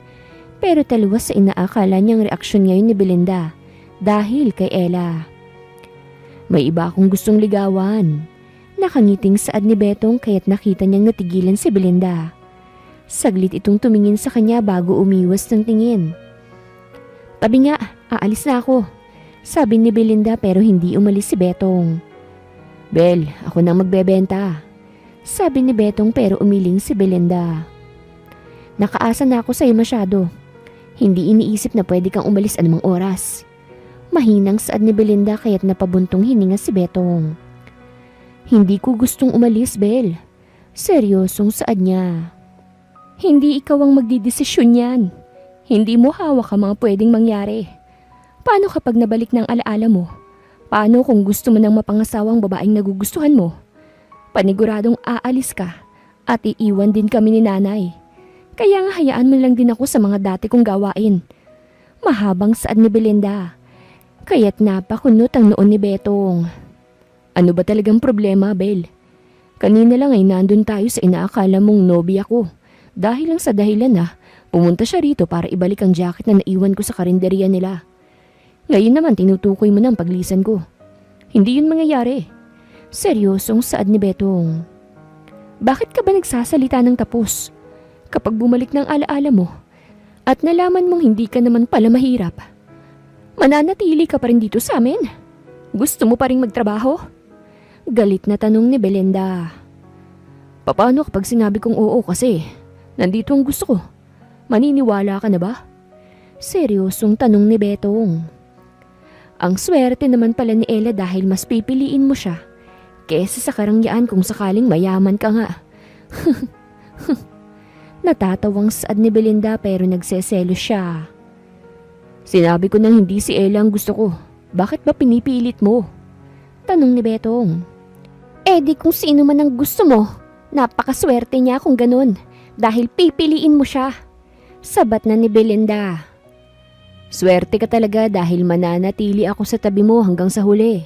Pero taliwas sa inaakala niyang reaksyon ngayon ni Belinda dahil kay Ella. May iba akong gustong ligawan. Nakangiting saad ni Betong kaya't nakita niyang natigilan si Belinda. Saglit itong tumingin sa kanya bago umiwas ng tingin. Tabi nga, aalis na ako. Sabi ni Belinda pero hindi umalis si Betong. Bel, ako nang magbebenta. Sabi ni Betong pero umiling si Belinda. Nakaasa na ako sa'yo masyado. Hindi iniisip na pwede kang umalis anumang oras. Mahinang saad ni Belinda kaya't napabuntong hininga si Betong. Hindi ko gustong umalis, Bel. Seryosong saad niya. Hindi ikaw ang magdidesisyon yan. Hindi mo hawak ang mga pwedeng mangyari. Paano kapag nabalik ng alaala mo? Paano kung gusto mo ng mapangasawang babaeng nagugustuhan mo? Paniguradong aalis ka at iiwan din kami ni nanay. Kaya nga hayaan mo lang din ako sa mga dati kong gawain. Mahabang saad ni Belinda. Kaya't napakunot ang noon ni Betong. Ano ba talagang problema, Bel? Kanina lang ay nandun tayo sa inaakala mong nobya ko. Dahil lang sa dahilan na pumunta siya rito para ibalik ang jacket na naiwan ko sa karinderya nila. Ngayon naman tinutukoy mo ng paglisan ko. Hindi yun mangyayari. Seryosong saad ni Betong. Bakit ka ba nagsasalita ng tapos? Kapag bumalik ng alaala mo at nalaman mong hindi ka naman pala mahirap, mananatili ka pa rin dito sa amin? Gusto mo pa rin magtrabaho? Galit na tanong ni Belinda. Paano kapag sinabi kong oo kasi nandito ang gusto ko? Maniniwala ka na ba? Seryosong tanong ni Betong. Ang swerte naman pala ni Ella dahil mas pipiliin mo siya kesa sa karangyaan kung sakaling mayaman ka nga. Natatawang saad ni Belinda pero nagseselos siya. Sinabi ko nang hindi si Ella ang gusto ko. Bakit ba pinipilit mo? Tanong ni Betong. Di kung sino man ang gusto mo, napakaswerte niya kung ganun dahil pipiliin mo siya. Sabat na ni Belinda. Swerte ka talaga dahil mananatili ako sa tabi mo hanggang sa huli.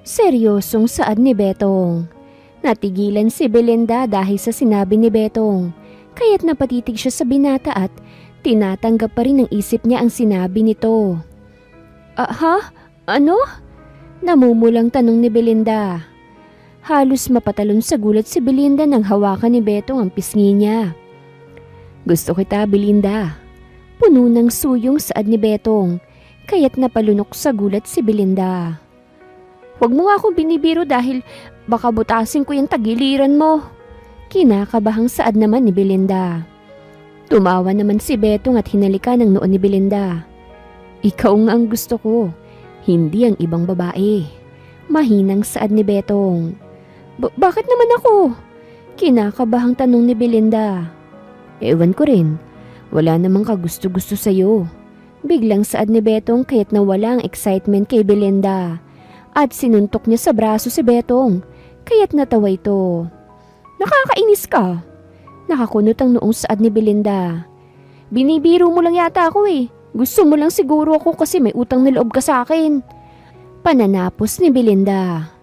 Seryosong saad ni Betong. Natigilan si Belinda dahil sa sinabi ni Betong. Kaya't napatitig siya sa binata at tinatanggap pa rin ng isip niya ang sinabi nito. Ha? Ano? Namumulang tanong ni Belinda. Halos mapatalon sa gulat si Belinda nang hawakan ni Betong ang pisngi niya. Gusto kita, Belinda. Puno ng suyong saad ni Betong, kaya't napalunok sa gulat si Belinda. Huwag mo nga akong binibiro dahil baka butasin ko yung tagiliran mo. Kinakabahang saad naman ni Belinda. Tumawa naman si Betong at hinalikan ng noon ni Belinda. Ikaw nga ang gusto ko, hindi ang ibang babae. Mahinang saad ni Betong. Bakit naman ako? Kinakabahang tanong ni Belinda. Ewan ko rin. Wala namang kagusto-gusto sa'yo. Biglang saad ni Betong kaya't nawala ang excitement kay Belinda. At sinuntok niya sa braso si Betong, kaya't natawa ito. Nakakainis ka. Nakakunot ang noong saad ni Belinda. Binibiro mo lang yata ako eh. Gusto mo lang siguro ako kasi may utang na loob ka sa akin. Pananapos ni Belinda.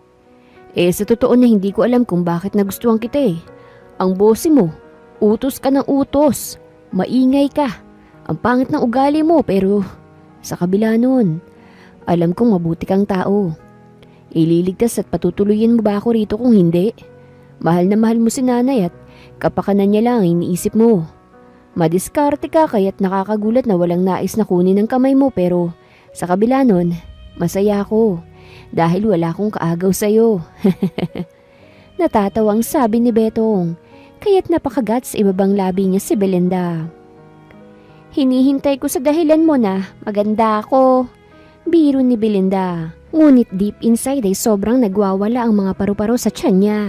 Sa totoo na hindi ko alam kung bakit nagustuhan kita eh. Ang bossy mo, utos ka ng utos. Maingay ka. Ang pangit ng ugali mo pero sa kabila nun, alam kong mabuti kang tao. Ililigtas at patutuloyin mo ba ako rito kung hindi? Mahal na mahal mo si nanay at kapakanan niya lang ang iniisip mo. Madiskarte ka kaya't nakakagulat na walang nais na kunin ng kamay mo pero sa kabila nun, masaya ako dahil wala akong kaagaw sa'yo. Natatawang sabi ni Betong. Kaya't napakagat sa ibabang labi niya si Belinda. Hinihintay ko sa dahilan mo na maganda ako. Biro ni Belinda. Ngunit deep inside ay sobrang nagwawala ang mga paru-paro sa tiyan niya.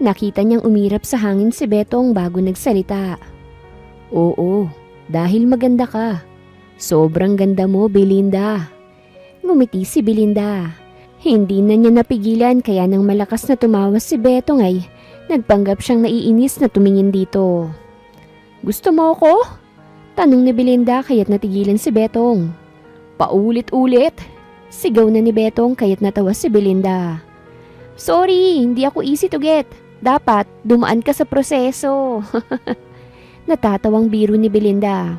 Nakita niyang umirap sa hangin si Betong bago nagsalita. Oo, dahil maganda ka. Sobrang ganda mo, Belinda. Ngumiti si Belinda. Hindi na niya napigilan kaya nang malakas na tumawa si Betong ay nagpanggap siyang naiinis na tumingin dito. Gusto mo ako? Tanong ni Belinda kaya't natigilan si Betong. Paulit-ulit. Sigaw na ni Betong kaya't natawa si Belinda. Sorry, hindi ako easy to get. Dapat dumaan ka sa proseso. Natatawang biro ni Belinda.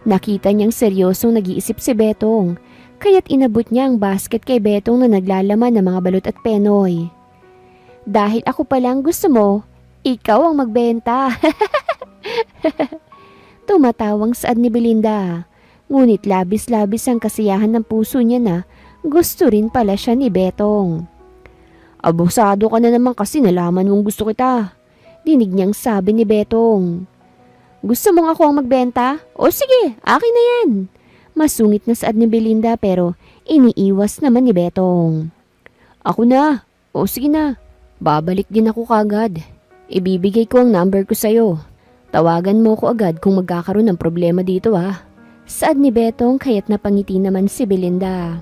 Nakita niyang seryosong nag-iisip si Betong kaya't inabot niya ang basket kay Betong na naglalaman ng mga balot at penoy. Dahil ako palang gusto mo, ikaw ang magbenta. Tumatawang saad ni Belinda. Ngunit labis-labis ang kasiyahan ng puso niya na gusto rin pala siya ni Betong. Abusado ka na naman kasi nalaman mong gusto kita. Dinig niyang sabi ni Betong. Gusto mong ako ang magbenta? O sige, akin na yan. Masungit na saad ni Belinda pero iniiwas naman ni Betong. Ako na. O sige na. Babalik din ako kagad. Ibibigay ko ang number ko sa'yo. Tawagan mo ko agad kung magkakaroon ng problema dito ha. Saad ni Betong kaya't napangiti naman si Belinda.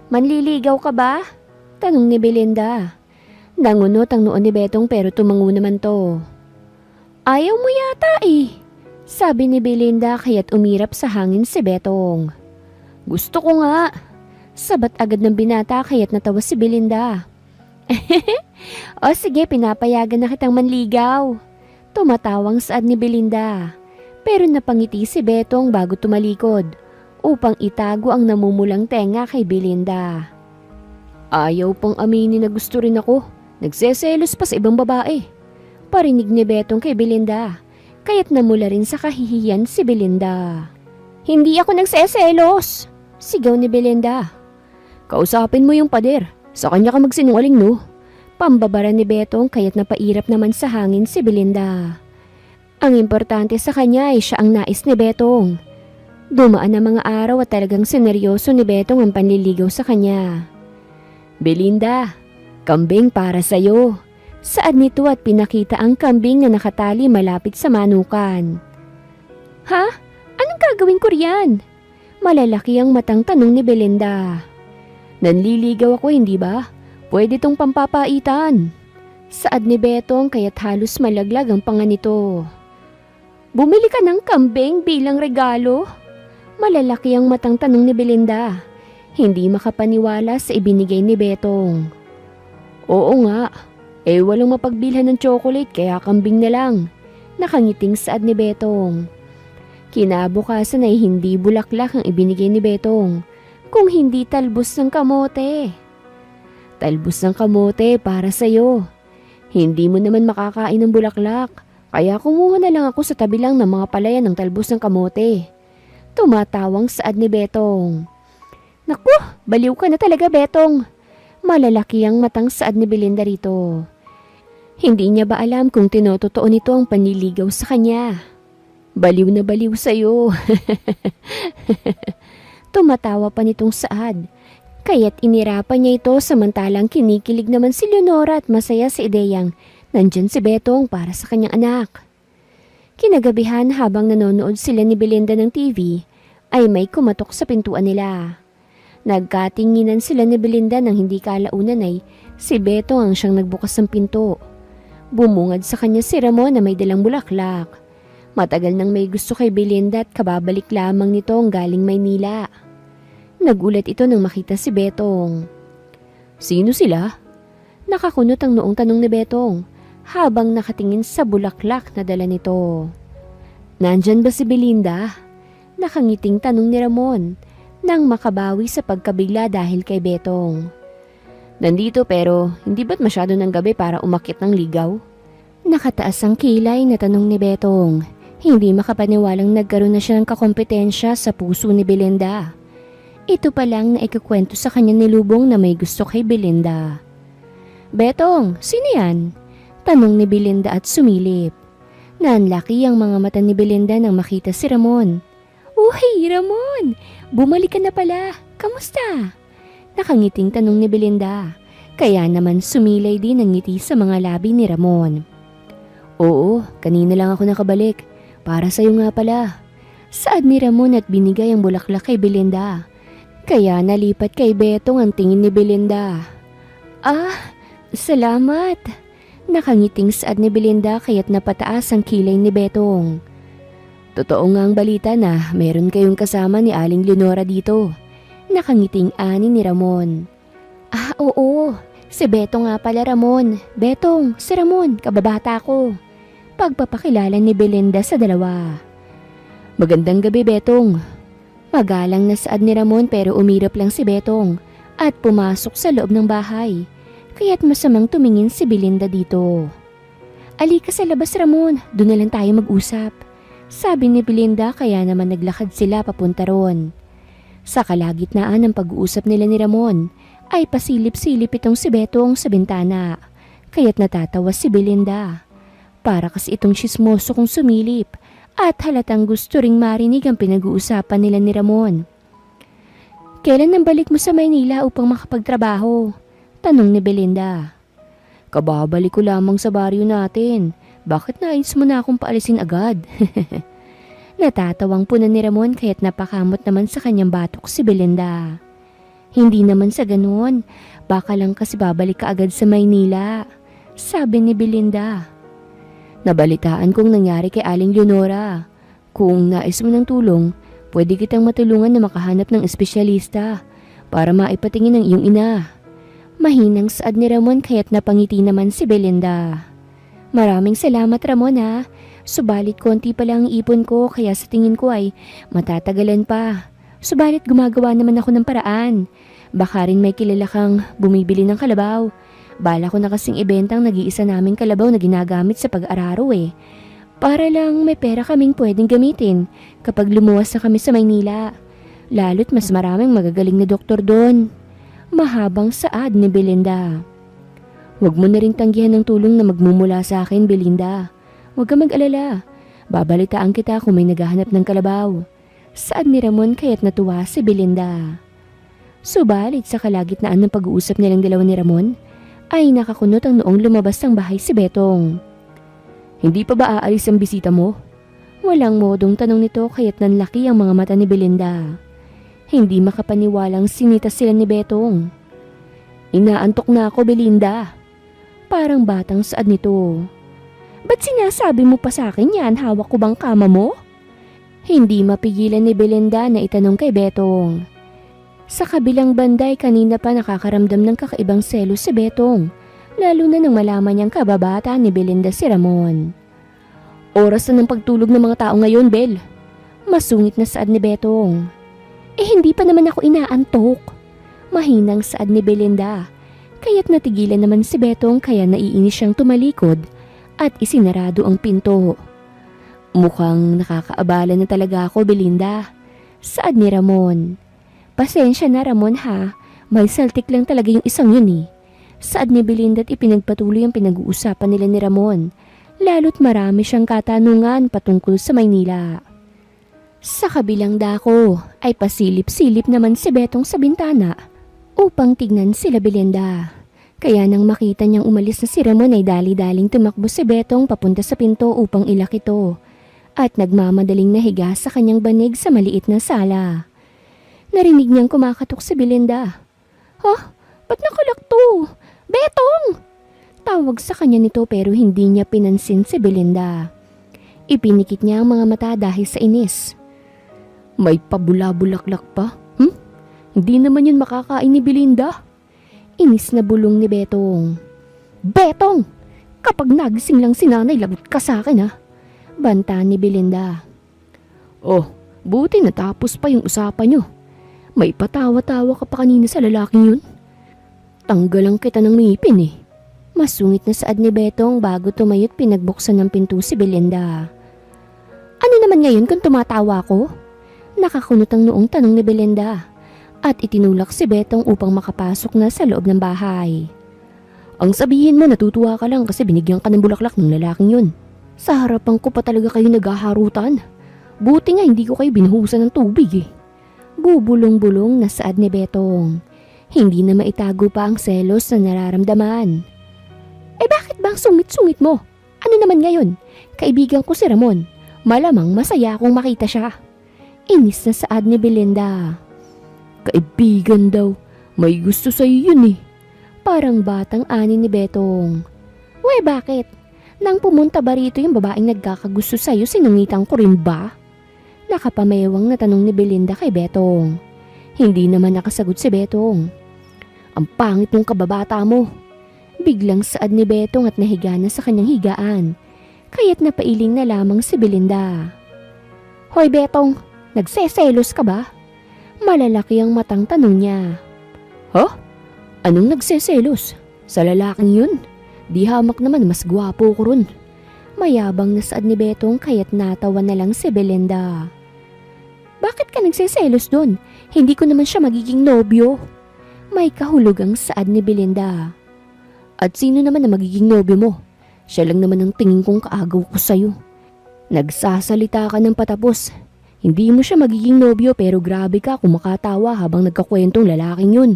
Manliligaw ka ba? Tanong ni Belinda. Nangunot ang noon ni Betong pero tumango naman to. Ayaw mo yata eh, sabi ni Belinda kaya't umirap sa hangin si Betong. Gusto ko nga. Sabat agad ng binata kaya't natawa si Belinda. O sige, pinapayagan na kitang manligaw. Tumatawang saad ni Belinda. Pero napangiti si Betong bago tumalikod upang itago ang namumulang tenga kay Belinda. Ayaw pang aminin na gusto rin ako. Nagseselos pa sa ibang babae. Parinig ni Betong kay Belinda. Kaya't namula rin sa kahihiyan si Belinda. Hindi ako nagseselos, sigaw ni Belinda. Kausapin mo yung pader. Sa kanya ka magsinungaling no? Pambabara ni Betong kaya't napairap naman sa hangin si Belinda. Ang importante sa kanya ay siya ang nais ni Betong. Dumaan ang mga araw at talagang sineryoso ni Betong ang panliligaw sa kanya. Belinda, kambing para sa'yo. Saad nito at pinakita ang kambing na nakatali malapit sa manukan. Ha? Anong gagawin ko riyan? Malalaki ang matang tanong ni Belinda. Nanliligaw ako hindi ba? Pwede tong pampapaitan. Saad ni Betong kaya't halos malaglag ang panga nito. Bumili ka ng kambing bilang regalo? Malalaki ang matang tanong ni Belinda. Hindi makapaniwala sa ibinigay ni Betong. Oo nga, walang mapagbilhan ng chocolate kaya kambing na lang. Nakangiting saad ni Betong. Kinabukasan ay hindi bulaklak ang ibinigay ni Betong, kung hindi talbos ng kamote. Talbos ng kamote para sa'yo. Hindi mo naman makakain ng bulaklak. Kaya kumuha na lang ako sa tabi lang ng mga palayan ng talbos ng kamote. Tumatawang saad ni Betong. Naku, baliw ka na talaga Betong. Malalaki ang matang saad ni Belinda rito. Hindi niya ba alam kung tinototoo nito ang panliligaw sa kanya? Baliw na baliw sa'yo. Tumatawa pa nitong saad. Kaya't inirapan niya ito samantalang kinikilig naman si Leonora at masaya sa ideyang nandyan si Betong para sa kanyang anak. Kinagabihan habang nanonood sila ni Belinda ng TV, ay may kumatok sa pintuan nila. Nagkatinginan sila ni Belinda nang hindi kalaunan ay si Betong ang siyang nagbukas ng pinto. Bumungad sa kanya si Ramon na may dalang bulaklak. Matagal nang may gusto kay Belinda at kababalik lamang nitong galing Maynila. Nagulat ito nang makita si Betong. Sino sila? Nakakunot ang noong tanong ni Betong habang nakatingin sa bulaklak na dala nito. Nandyan ba si Belinda? Nakangiting tanong ni Ramon nang makabawi sa pagkabigla dahil kay Betong. Nandito pero hindi ba't masyado ng gabi para umakyat ng ligaw? Nakataas ang kilay na tanong ni Betong. Hindi makapaniwalang nagkaroon na siya ng kakompetensya sa puso ni Belinda. Ito pa lang na ikukwento sa kanya ni Lubong na may gusto kay Belinda. Betong, sino yan? Tanong ni Belinda at sumilip. Nanlaki ang mga mata ni Belinda nang makita si Ramon. Uy, Ramon! Bumalik ka na pala. Kamusta? Nakangiting tanong ni Belinda. Kaya naman sumilay din ang ngiti sa mga labi ni Ramon. Oo, kanina lang ako nakabalik. Para sa'yo nga pala. Saad ni Ramon at binigay ang bulaklak kay Belinda. Kaya nalipat kay Betong ang tingin ni Belinda. Ah, salamat. Nakangiting saad ni Belinda kaya't napataas ang kilay ni Betong. Totoo nga ang balita na meron kayong kasama ni Aling Leonora dito. Nakangiting ani ni Ramon. Ah, oo. Si Betong nga pala Ramon. Betong, si Ramon, kababata ko. Pagpapakilala ni Belinda sa dalawa. Magandang gabi, Betong. Magalang na saad ni Ramon pero umirap lang si Betong at pumasok sa loob ng bahay. Kaya't masamang tumingin si Belinda dito. Alika sa labas Ramon, doon na lang tayo mag-usap. Sabi ni Belinda kaya naman naglakad sila papunta ron. Sa kalagitnaan ng pag-uusap nila ni Ramon ay pasilip-silip itong si Betong sa bintana. Kaya't natatawa si Belinda. Para kasi itong sismoso kong sumilip at halatang gusto ring marinig ang pinag-uusapan nila ni Ramon. Kailan nang balik mo sa Maynila upang makapagtrabaho? Tanong ni Belinda. Kababalik ko lamang sa baryo natin. Bakit nais mo na akong paalisin agad? Natatawang punan ni Ramon kaya't napakamot naman sa kanyang batok si Belinda. Hindi naman sa ganun. Baka lang kasi babalik ka agad sa Maynila. Sabi ni Belinda. Nabalitaan kong nangyari kay Aling Leonora. Kung nais mo ng tulong, pwede kitang matulungan na makahanap ng espesyalista para maipatingin ng iyong ina. Mahinang saad ni Ramon kaya't napangiti naman si Belinda. Maraming salamat Ramon ha. Subalit konti pa lang ang ipon ko kaya sa tingin ko ay matatagalan pa. Subalit gumagawa naman ako ng paraan. Baka rin may kilala kang bumibili ng kalabaw. Bala ko na kasing ibentang nag-iisa naming kalabaw na ginagamit sa pag-araro eh. Para lang may pera kaming pwedeng gamitin kapag lumuwas na kami sa Maynila. Lalo't mas maraming magagaling na doktor doon. Mahabang saad ni Belinda. Huwag mo na ring tanggihan ng tulong na magmumula sa akin, Belinda. Huwag ka mag-alala. Babalitaan kita kung may naghahanap ng kalabaw. Saad ni Ramon kaya't natuwa si Belinda. Subalit sa kalagitnaan ng pag-uusap nilang dalawa ni Ramon, ay nakakunot ang noong lumabas ng bahay si Betong. Hindi pa ba aalis ang bisita mo? Walang modong tanong nito kaya't nanlaki ang mga mata ni Belinda. Hindi makapaniwalang sinita sila ni Betong. Inaantok na ako, Belinda. Parang batang saad nito. Ba't sinasabi mo pa sa akin yan? Hawak ko bang kama mo? Hindi mapigilan ni Belinda na itanong kay Betong. Sa kabilang banday kanina pa nakakaramdam ng kakaibang selos si Betong. Lalo na nang malaman niyang kababata ni Belinda si Ramon. Oras na ng pagtulog ng mga tao ngayon, Bel. Masungit na saad ni Betong. Hindi pa naman ako inaantok. Mahinang saad ni Belinda. Kaya't natigilan naman si Betong kaya naiinis siyang tumalikod at isinarado ang pinto. Mukhang nakakaabala na talaga ako, Belinda. Saad ni Ramon. Pasensya na Ramon ha. May saltik lang talaga yung isang yun eh. Saad ni Belinda at ipinagpatuloy ang pinag-uusapan nila ni Ramon. Lalo't marami siyang katanungan patungkol sa Maynila. Sa kabilang dako ay pasilip-silip naman si Betong sa bintana upang tignan sila Belinda. Kaya nang makita niyang umalis na si Ramon ay dali-daling tumakbo si Betong papunta sa pinto upang ilak ito at nagmamadaling nahiga sa kanyang banig sa maliit na sala. Narinig niyang kumakatok si Belinda. Ba't nakalak to? Betong! Tawag sa kanya nito pero hindi niya pinansin si Belinda. Ipinikit niya ang mga mata dahil sa inis. May pabula-bulaklak pa? Hindi naman yun makakain ni Belinda. Inis na bulong ni Betong. Betong! Kapag nagising lang si nanay, lagot ka sa akin ha. Banta ni Belinda. Buti natapos pa yung usapan nyo. May patawa-tawa ka pa kanina sa lalaking yun. Tanggalan kita ng ngipin eh. Masungit na saad ni Betong bago tumayot pinagbuksan ng pinto si Belinda. Ano naman ngayon kung tumatawa ko? Nakakunot ang noong tanong ni Belinda at itinulak si Betong upang makapasok na sa loob ng bahay. Ang sabihin mo natutuwa ka lang kasi binigyan ka ng bulaklak ng lalaking yun. Sa harapan ko pa talaga kayo naghaharutan. Buti nga hindi ko kayo binuhusan ng tubig eh. Bubulong-bulong na saad ni Betong. Hindi na maitago pa ang selos na nararamdaman. Bakit bang sungit-sungit mo? Ano naman ngayon? Kaibigan ko si Ramon. Malamang masaya akong makita siya. Inis na saad ni Belinda. Kaibigan daw. May gusto sa'yo yun eh. Parang batang ani ni Betong. Bakit? Nang pumunta ba rito yung babaeng nagkakagusto sa'yo, sinungitan ko rin ba? Nakapamewang na tanong ni Belinda kay Betong. Hindi naman nakasagot si Betong. Ang pangit mong kababata mo. Biglang saad ni Betong at nahiga na sa kanyang higaan. Kaya't napailing na lamang si Belinda. Hoy Betong, nagseselos ka ba? Malalaki ang matang tanong niya. Anong nagseselos? Sa lalaking yun? Di hamak naman mas gwapo ko ron. Mayabang na saad ni Betong kaya't natawa na lang si Belinda. Bakit ka nagseselos doon? Hindi ko naman siya magiging nobyo. May kahulugang saad ni Belinda. At sino naman na magiging nobyo mo? Siya lang naman ang tingin kong kaagaw ko sa'yo. Nagsasalita ka ng patapos. Hindi mo siya magiging nobyo pero grabe ka kung makatawa habang nagkakwentong lalaking yun.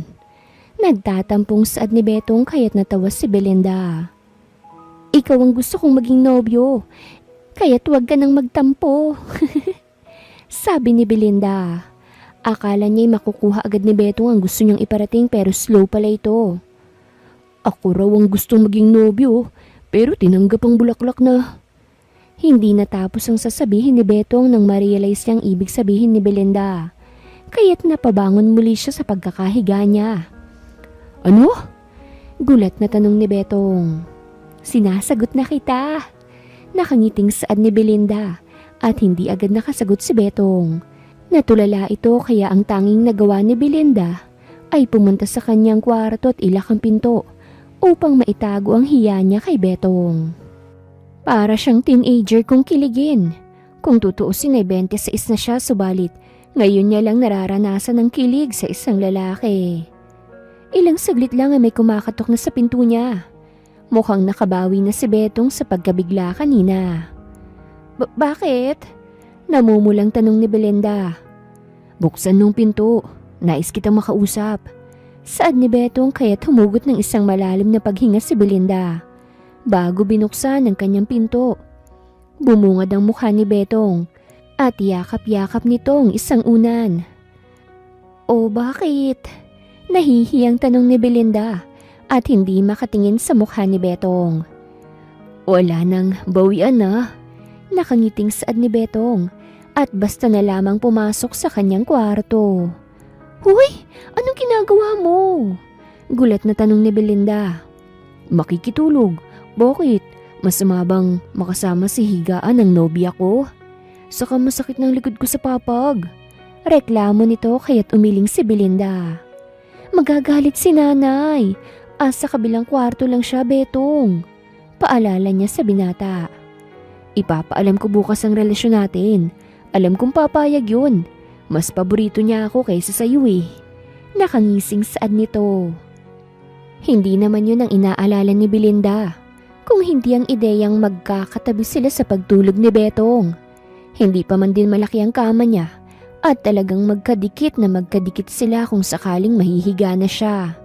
Nagtatampong saad ni Betong kaya't natawa si Belinda. Ikaw ang gusto kong maging nobyo, kaya't huwag ka nang magtampo. Sabi ni Belinda. Akala niya'y makukuha agad ni Betong ang gusto niyang iparating pero slow pala ito. Ako raw ang gustong maging nobyo pero tinanggap ang bulaklak na. Hindi natapos ang sasabihin ni Betong nang ma-realize niyang ibig sabihin ni Belinda. Kaya't napabangon muli siya sa pagkakahiga niya. Ano? Gulat na tanong ni Betong. Sinasagot na kita. Nakangiting saad ni Belinda at hindi agad nakasagot si Betong. Natulala ito kaya ang tanging nagawa ni Belinda ay pumunta sa kanyang kwarto at ilak ang pinto upang maitago ang hiya niya kay Betong. Para siyang teenager kung kiligin. Kung tutuusin ay 26 na siya subalit ngayon niya lang nararanasan ng kilig sa isang lalaki. Ilang saglit lang ay may kumakatok na sa pinto niya. Mukhang nakabawi na si Betong sa pagkabigla kanina. Bakit? Namumulang tanong ni Belinda. Buksan nung pinto. Nais kitang makausap. Saad ni Betong kaya't humugot ng isang malalim na paghinga si Belinda. Bago binuksan ang kanyang pinto. Bumungad ang mukha ni Betong at yakap-yakap nitong isang unan. O bakit? Nahihiyang tanong ni Belinda at hindi makatingin sa mukha ni Betong. Wala nang bawian na. Nakangiting saad ni Betong at basta na lamang pumasok sa kanyang kwarto. Huy! Anong ginagawa mo? Gulat na tanong ni Belinda. Makikitulog. Bakit? Masama bang makasama si higaan ng nobya ko? Saka masakit ng likod ko sa papag. Reklamo nito kaya't umiling si Belinda. Magagalit si nanay. Sa kabilang kwarto lang siya, Betong. Paalala niya sa binata. Ipapaalam ko bukas ang relasyon natin. Alam kong papayag yun. Mas paborito niya ako kaysa sa iyo eh. Nakangising saad nito. Hindi naman yun ang inaalala ni Belinda. Kung hindi ang ideyang magkakatabi sila sa pagtulog ni Betong. Hindi pa man din malaki ang kama niya. At talagang magkadikit sila kung sakaling mahihiga na siya.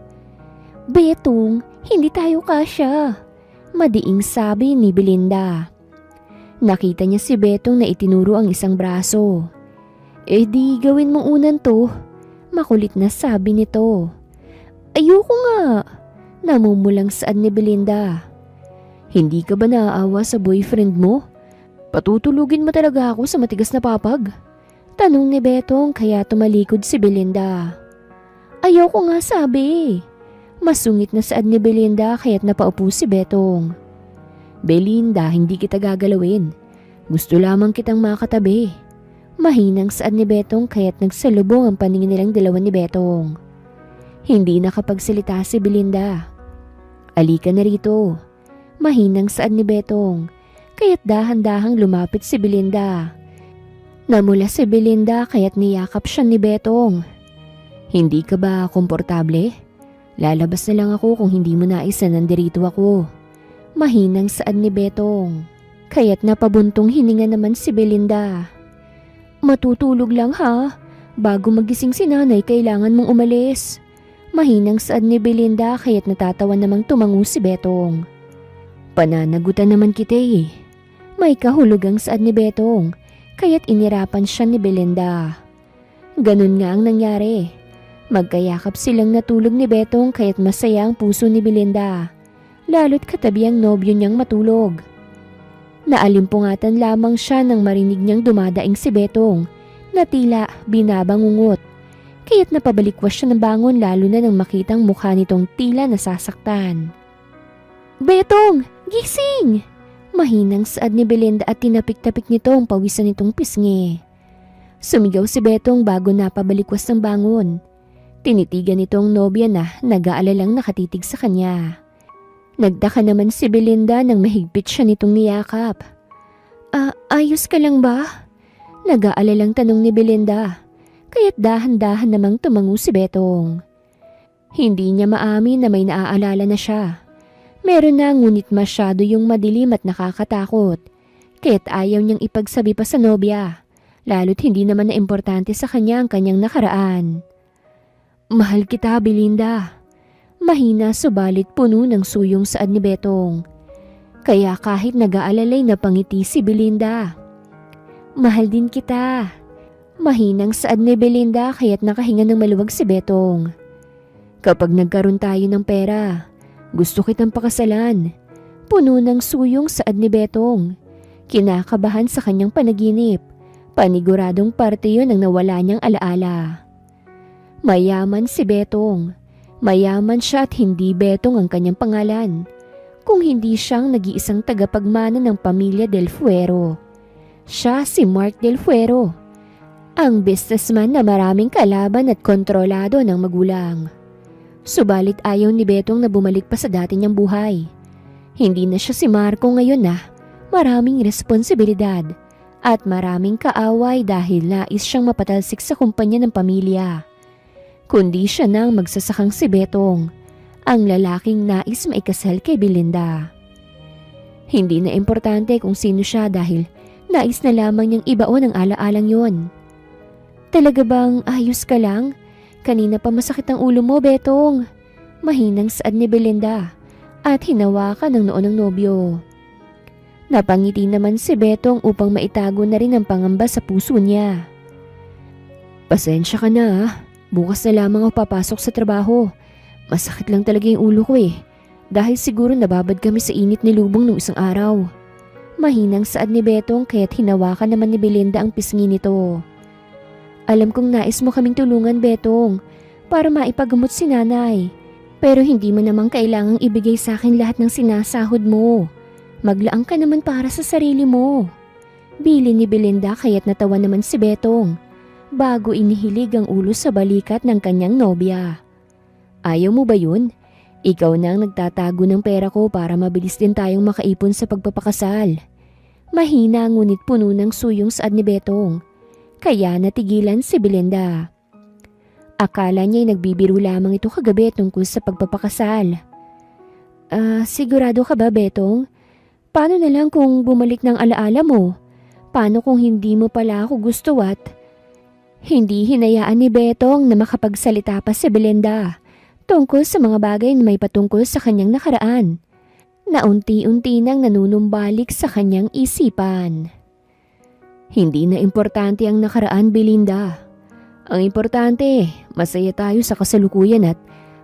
Betong, hindi tayo kasya. Madiing sabi ni Belinda. Nakita niya si Betong na itinuro ang isang braso. Di gawin mo unan to. Makulit na sabi nito. Ayoko nga. Namumulang saad ni Belinda. Hindi ka ba naaawa sa boyfriend mo? Patutulugin mo talaga ako sa matigas na papag? Tanong ni Betong kaya tumalikod si Belinda. Ayoko nga sabi. Masungit na saad ni Belinda kaya't napaupo si Betong. Belinda, hindi kita gagalawin. Gusto lamang kitang makatabi. Mahinang saad ni Betong kaya't nagsalubong ang paningin nilang dalawa ni Betong. Hindi nakapagsalita si Belinda. Alika na rito. Mahinang saad ni Betong kaya't dahan-dahang lumapit si Belinda. Namula si Belinda kaya't niyakap siya ni Betong. Hindi ka ba komportable? Lalabas na lang ako kung hindi mo nais na nandirito ako. Mahinang saad ni Betong. Kaya't napabuntong hininga naman si Belinda. Matutulog lang ha. Bago magising si nanay kailangan mong umalis. Mahinang saad ni Belinda kaya't natatawa namang tumango si Betong. Pananagutan naman kita eh. May kahulugang saad ni Betong kaya't inirapan siya ni Belinda. Ganun nga ang nangyari. Magkayakap silang natulog ni Betong kaya't masaya ang puso ni Belinda. Lalo't katabi ang nobyo niyang matulog. Naalimpungatan lamang siya nang marinig niyang dumadaing si Betong na tila binabangungot. Kaya't napabalikwas siya ng bangon lalo na nang makitang mukha nitong tila nasasaktan. Betong! Gising! Mahinang saad ni Belinda at tinapik-tapik nito ang pawisan nitong pisngi. Sumigaw si Betong bago napabalikwas ng bangon. Tinitigan nitong nobya na nag-aalalang nakatitig sa kanya. Nagtaka naman si Belinda nang mahigpit siya nitong niyakap. Ayos ka lang ba? Nag-aalalang tanong ni Belinda. Kaya't dahan-dahan namang tumango si Betong. Hindi niya maamin na may naaalala na siya. Meron na ngunit masyado yung madilim at nakakatakot. Kaya't ayaw niyang ipagsabi pa sa nobya. Lalo't hindi naman na importante sa kanya ang kanyang nakaraan. Mahal kita, Belinda. Mahina subalit puno ng suyong saad ni Betong. Kaya kahit nag-aalalay na pangiti si Belinda. Mahal din kita. Mahinang saad ni Belinda kaya't nakahinga ng maluwag si Betong. Kapag nagkaroon tayo ng pera, gusto kitang pakasalan. Puno ng suyong saad ni Betong. Kinakabahan sa kanyang panaginip. Paniguradong parte yun ng nawala niyang alaala. Mayaman si Betong. Mayaman siya at hindi Betong ang kanyang pangalan. Kung hindi siyang nag-iisang tagapagmana ng pamilya Del Fuero. Siya si Mark Del Fuero. Ang businessman na maraming kalaban at kontrolado ng magulang. Subalit ayaw ni Betong na bumalik pa sa dati niyang buhay. Hindi na siya si Marco ngayon na maraming responsibilidad at maraming kaaway dahil nais siyang mapatalsik sa kumpanya ng pamilya. Kundi siya nang magsasakang si Betong, ang lalaking nais maikasal kay Belinda. Hindi na importante kung sino siya dahil nais na lamang niyang ibaon ang alaalang yon. Talaga bang ayos ka lang? Kanina pa masakit ang ulo mo, Betong. Mahinang saad ni Belinda at hinawakan ng noo ng nobyo. Napangiti naman si Betong upang maitago na rin ang pangamba sa puso niya. Pasensya ka na ah. Bukas na lamang ako papasok sa trabaho. Masakit lang talaga yung ulo ko eh. Dahil siguro nababad kami sa init ni Lubong nung isang araw. Mahinang saad ni Betong kaya't hinawakan naman ni Belinda ang pisngi nito. Alam kong nais mo kaming tulungan, Betong, para maipagamot si nanay. Pero hindi mo namang kailangang ibigay sa akin lahat ng sinasahod mo. Maglaang ka naman para sa sarili mo. Bili ni Belinda kaya't natawa naman si Betong bago inihilig ang ulo sa balikat ng kanyang nobya. Ayaw mo ba yun? Ikaw na ang nagtatago ng pera ko para mabilis din tayong makaipon sa pagpapakasal. Mahina ngunit puno ng suyong saad ni Betong. Kaya natigilan si Belinda. Akala niya'y nagbibiro lamang ito kagabi tungkol sa pagpapakasal. Sigurado ka ba, Betong? Paano na lang kung bumalik ng alaala mo? Paano kung hindi mo pala ako gusto at... Hindi hinayaan ni Betong na makapagsalita pa si Belinda tungkol sa mga bagay na may patungkol sa kanyang nakaraan na unti-unti nang nanunumbalik sa kanyang isipan. Hindi na importante ang nakaraan, Belinda. Ang importante, masaya tayo sa kasalukuyan at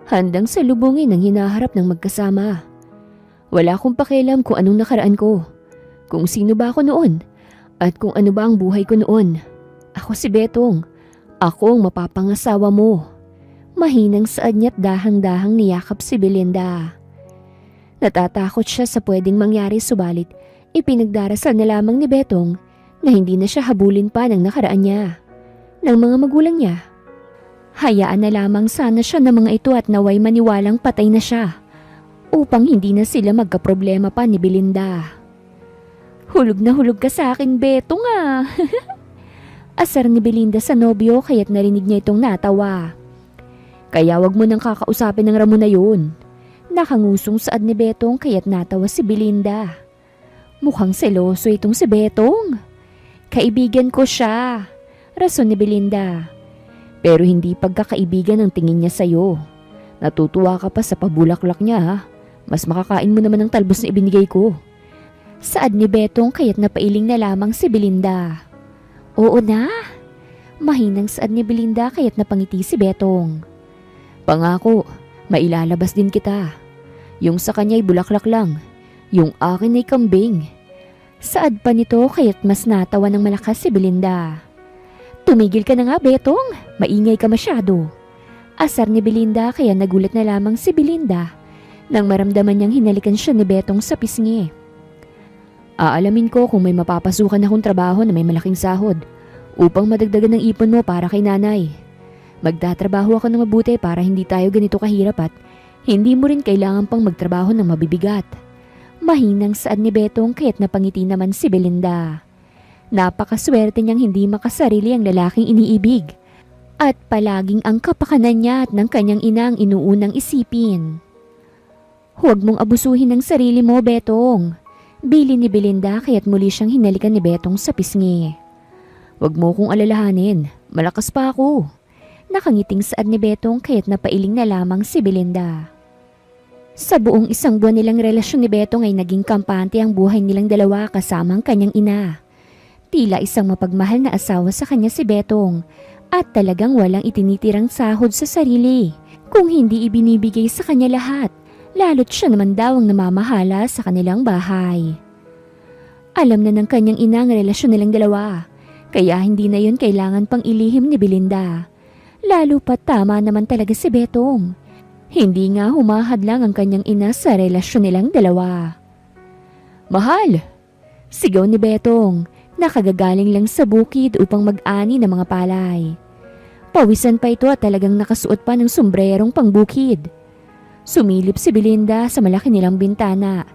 handang salubungin ang hinaharap ng magkasama. Wala akong pakialam kung anong nakaraan ko, kung sino ba ako noon, at kung ano ba ang buhay ko noon. Ako si Betong. Ako ang mapapangasawa mo. Mahinang saad niya't dahang-dahang niyakap si Belinda. Natatakot siya sa pwedeng mangyari subalit ipinagdarasal na lamang ni Betong na hindi na siya habulin pa ng nakaraan niya, ng mga magulang niya. Hayaan na lamang sana siya ng mga ito at naway maniwalang patay na siya upang hindi na sila magkaproblema pa ni Belinda. Hulog na hulog ka sa akin, Betong ah. Asar ni Belinda sa nobyo kaya't narinig niya itong natawa. Kaya wag mo nang kakausapin ng Ramon na yun. Nakangusong saad ni Betong kaya't natawa si Belinda. Mukhang seloso itong si Betong. Kaibigan ko siya, rason ni Belinda. Pero hindi pagkakaibigan ang tingin niya sa'yo. Natutuwa ka pa sa pabulaklak niya ha. Mas makakain mo naman ng talbos na ibinigay ko. Saad ni Betong kaya't napailing na lamang si Belinda. Oo na. Mahinang saad ni Belinda kaya't napangiti si Betong. Pangako, mailalabas din kita. Yung sa kanya'y bulaklak lang. Yung akin ay kambing. Saad pa nito kaya't mas natawa ng malakas si Belinda. Tumigil ka na nga, Betong. Maingay ka masyado. Asar ni Belinda kaya nagulat na lamang si Belinda nang maramdaman niyang hinalikan siya ni Betong sa pisngi. Aalamin ko kung may mapapasukan akong trabaho na may malaking sahod upang madagdagan ng ipon mo para kay nanay. Magtatrabaho ako ng mabuti para hindi tayo ganito kahirap at hindi mo rin kailangan pang magtrabaho ng mabibigat. Mahinang saad ni Betong kaya't napangiti naman si Belinda. Napakaswerte niyang hindi makasarili ang lalaking iniibig at palaging ang kapakanan niya at ng kanyang ina ang inuunang isipin. Huwag mong abusuhin ang sarili mo, Betong. Bili ni Belinda kaya't muli siyang hinalikan ni Betong sa pisngi. Huwag mo kong alalahanin, malakas pa ako. Nakangiting saad ni Betong kaya't napailing na lamang si Belinda. Sa buong isang buwan nilang relasyon ni Betong ay naging kampante ang buhay nilang dalawa kasama ang kanyang ina. Tila isang mapagmahal na asawa sa kanya si Betong at talagang walang itinitirang sahod sa sarili. Kung hindi ibinibigay sa kanya lahat, lalo't siya naman daw ang namamahala sa kanilang bahay. Alam na ng kanyang ina ang relasyon nilang dalawa, kaya hindi na yun kailangan pang ilihim ni Belinda. Lalo pat tama naman talaga si Betong. Hindi nga humahad lang ang kanyang ina sa relasyon nilang dalawa. "Mahal!" Sigaw ni Betong, nakagagaling lang sa bukid upang mag-ani ng mga palay. Pawisan pa ito at talagang nakasuot pa ng sombrerong pangbukid. Sumilip si Belinda sa malaki nilang bintana.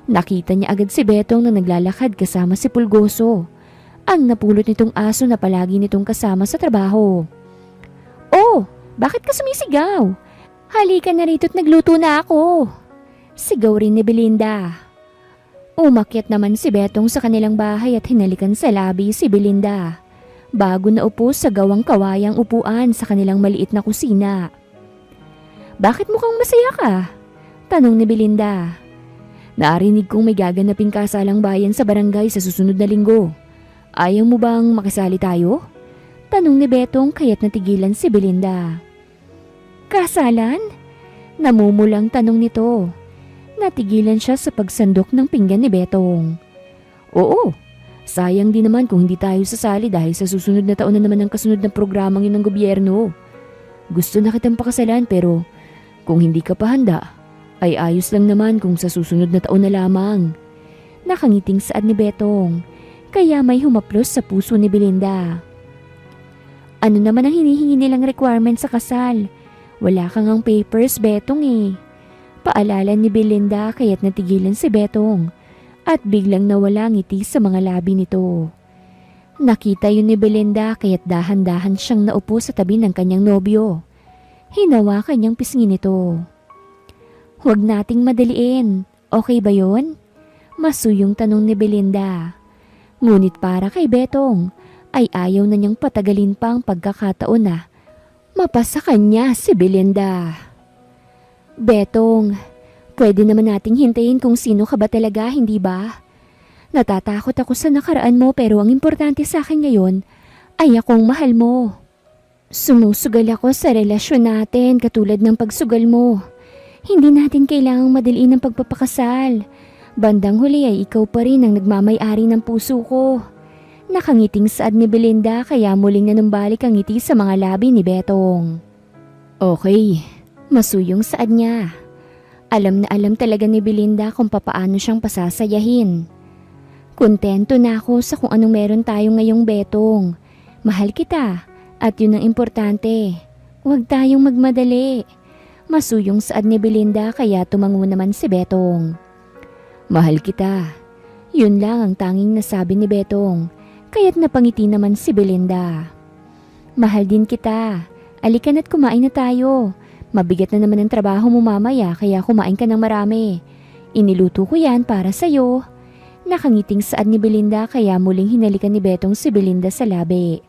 Nakita niya agad si Betong na naglalakad kasama si Pulgoso, ang napulot nitong aso na palagi nitong kasama sa trabaho. "Oh, bakit ka sumisigaw? Halika na rito't nagluto na ako!" Sigaw rin ni Belinda. Umakyat naman si Betong sa kanilang bahay at hinalikan sa labi si Belinda bago naupo sa gawang kawayang upuan sa kanilang maliit na kusina. "Bakit mukhang masaya ka?" tanong ni Belinda. "Narinig kong may gaganaping kasalang bayan sa barangay sa susunod na linggo. Ayaw mo bang makisali tayo?" tanong ni Betong kaya't natigilan si Belinda. "Kasalan?" namumulang tanong nito. Natigilan siya sa pagsandok ng pinggan ni Betong. "Oo, sayang din naman kung hindi tayo sasali dahil sa susunod na taon na naman ang kasunod na programang yun ng gobyerno. Gusto na kitang pakasalan pero kung hindi ka pa handa, ay ayos lang naman kung sa susunod na taon na lamang." Nakangiting saad ni Betong, kaya may humaplos sa puso ni Belinda. "Ano naman ang hinihingi nilang requirement sa kasal? Wala kang ang papers, Betong eh." Paalala ni Belinda kaya't natigilan si Betong at biglang nawala ngiti sa mga labi nito. Nakita yun ni Belinda kaya't dahan-dahan siyang naupo sa tabi ng kanyang nobyo. Hinawakan niyang pisngi nito. "Huwag nating madaliin, okay ba yun?" Masuyong tanong ni Belinda. Ngunit para kay Betong ay ayaw na niyang patagalin pa ang pagkakataon na mapasa kanya si Belinda. "Betong, pwede naman nating hintayin kung sino ka ba talaga, hindi ba? Natatakot ako sa nakaraan mo pero ang importante sa akin ngayon ay akong mahal mo. Sumusugal ako sa relasyon natin katulad ng pagsugal mo. Hindi natin kailangang madaliin ang pagpapakasal. Bandang huli ay ikaw pa rin ang nagmamay-ari ng puso ko." Nakangiting saad ni Belinda kaya muling nanumbalik ang ngiti sa mga labi ni Betong. "Okay." Masuyong saad niya. Alam na alam talaga ni Belinda kung papaano siyang pasasayahin. "Kontento na ako sa kung anong meron tayo ngayong Betong. Mahal kita at yun ang importante. Huwag tayong magmadali." Masuyong saad ni Belinda kaya tumango naman si Betong. "Mahal kita." Yun lang ang tanging nasabi ni Betong kaya't napangiti naman si Belinda. "Mahal din kita. Alika na't kumain na tayo. Mabigat na naman ang trabaho mo mamaya kaya kumain ka ng marami. Iniluto ko yan para sa'yo." Nakangiting saad ni Belinda kaya muling hinalikan ni Betong si Belinda sa labi.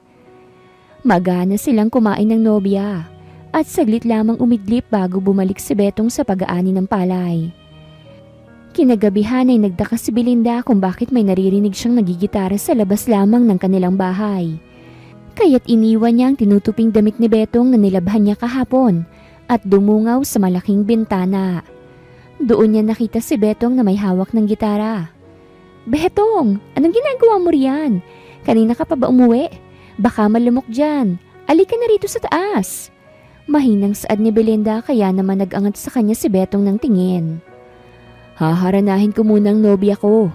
Magana silang kumain ng nobya at saglit lamang umidlip bago bumalik si Betong sa pag-aani ng palay. Kinagabihan ay nagdaka si Belinda kung bakit may naririnig siyang nagigitara sa labas lamang ng kanilang bahay. Kaya't iniwan niya ang tinutuping damit ni Betong na nilabhan niya kahapon at dumungaw sa malaking bintana. Doon niya nakita si Betong na may hawak ng gitara. "Betong, anong ginagawa mo riyan? Kanina ka pa ba umuwi? Baka malumok dyan. Alika na rito sa taas." Mahinang saad ni Belinda kaya naman nag-angat sa kanya si Betong ng tingin. "Haharanahin ko muna ang nobya ko."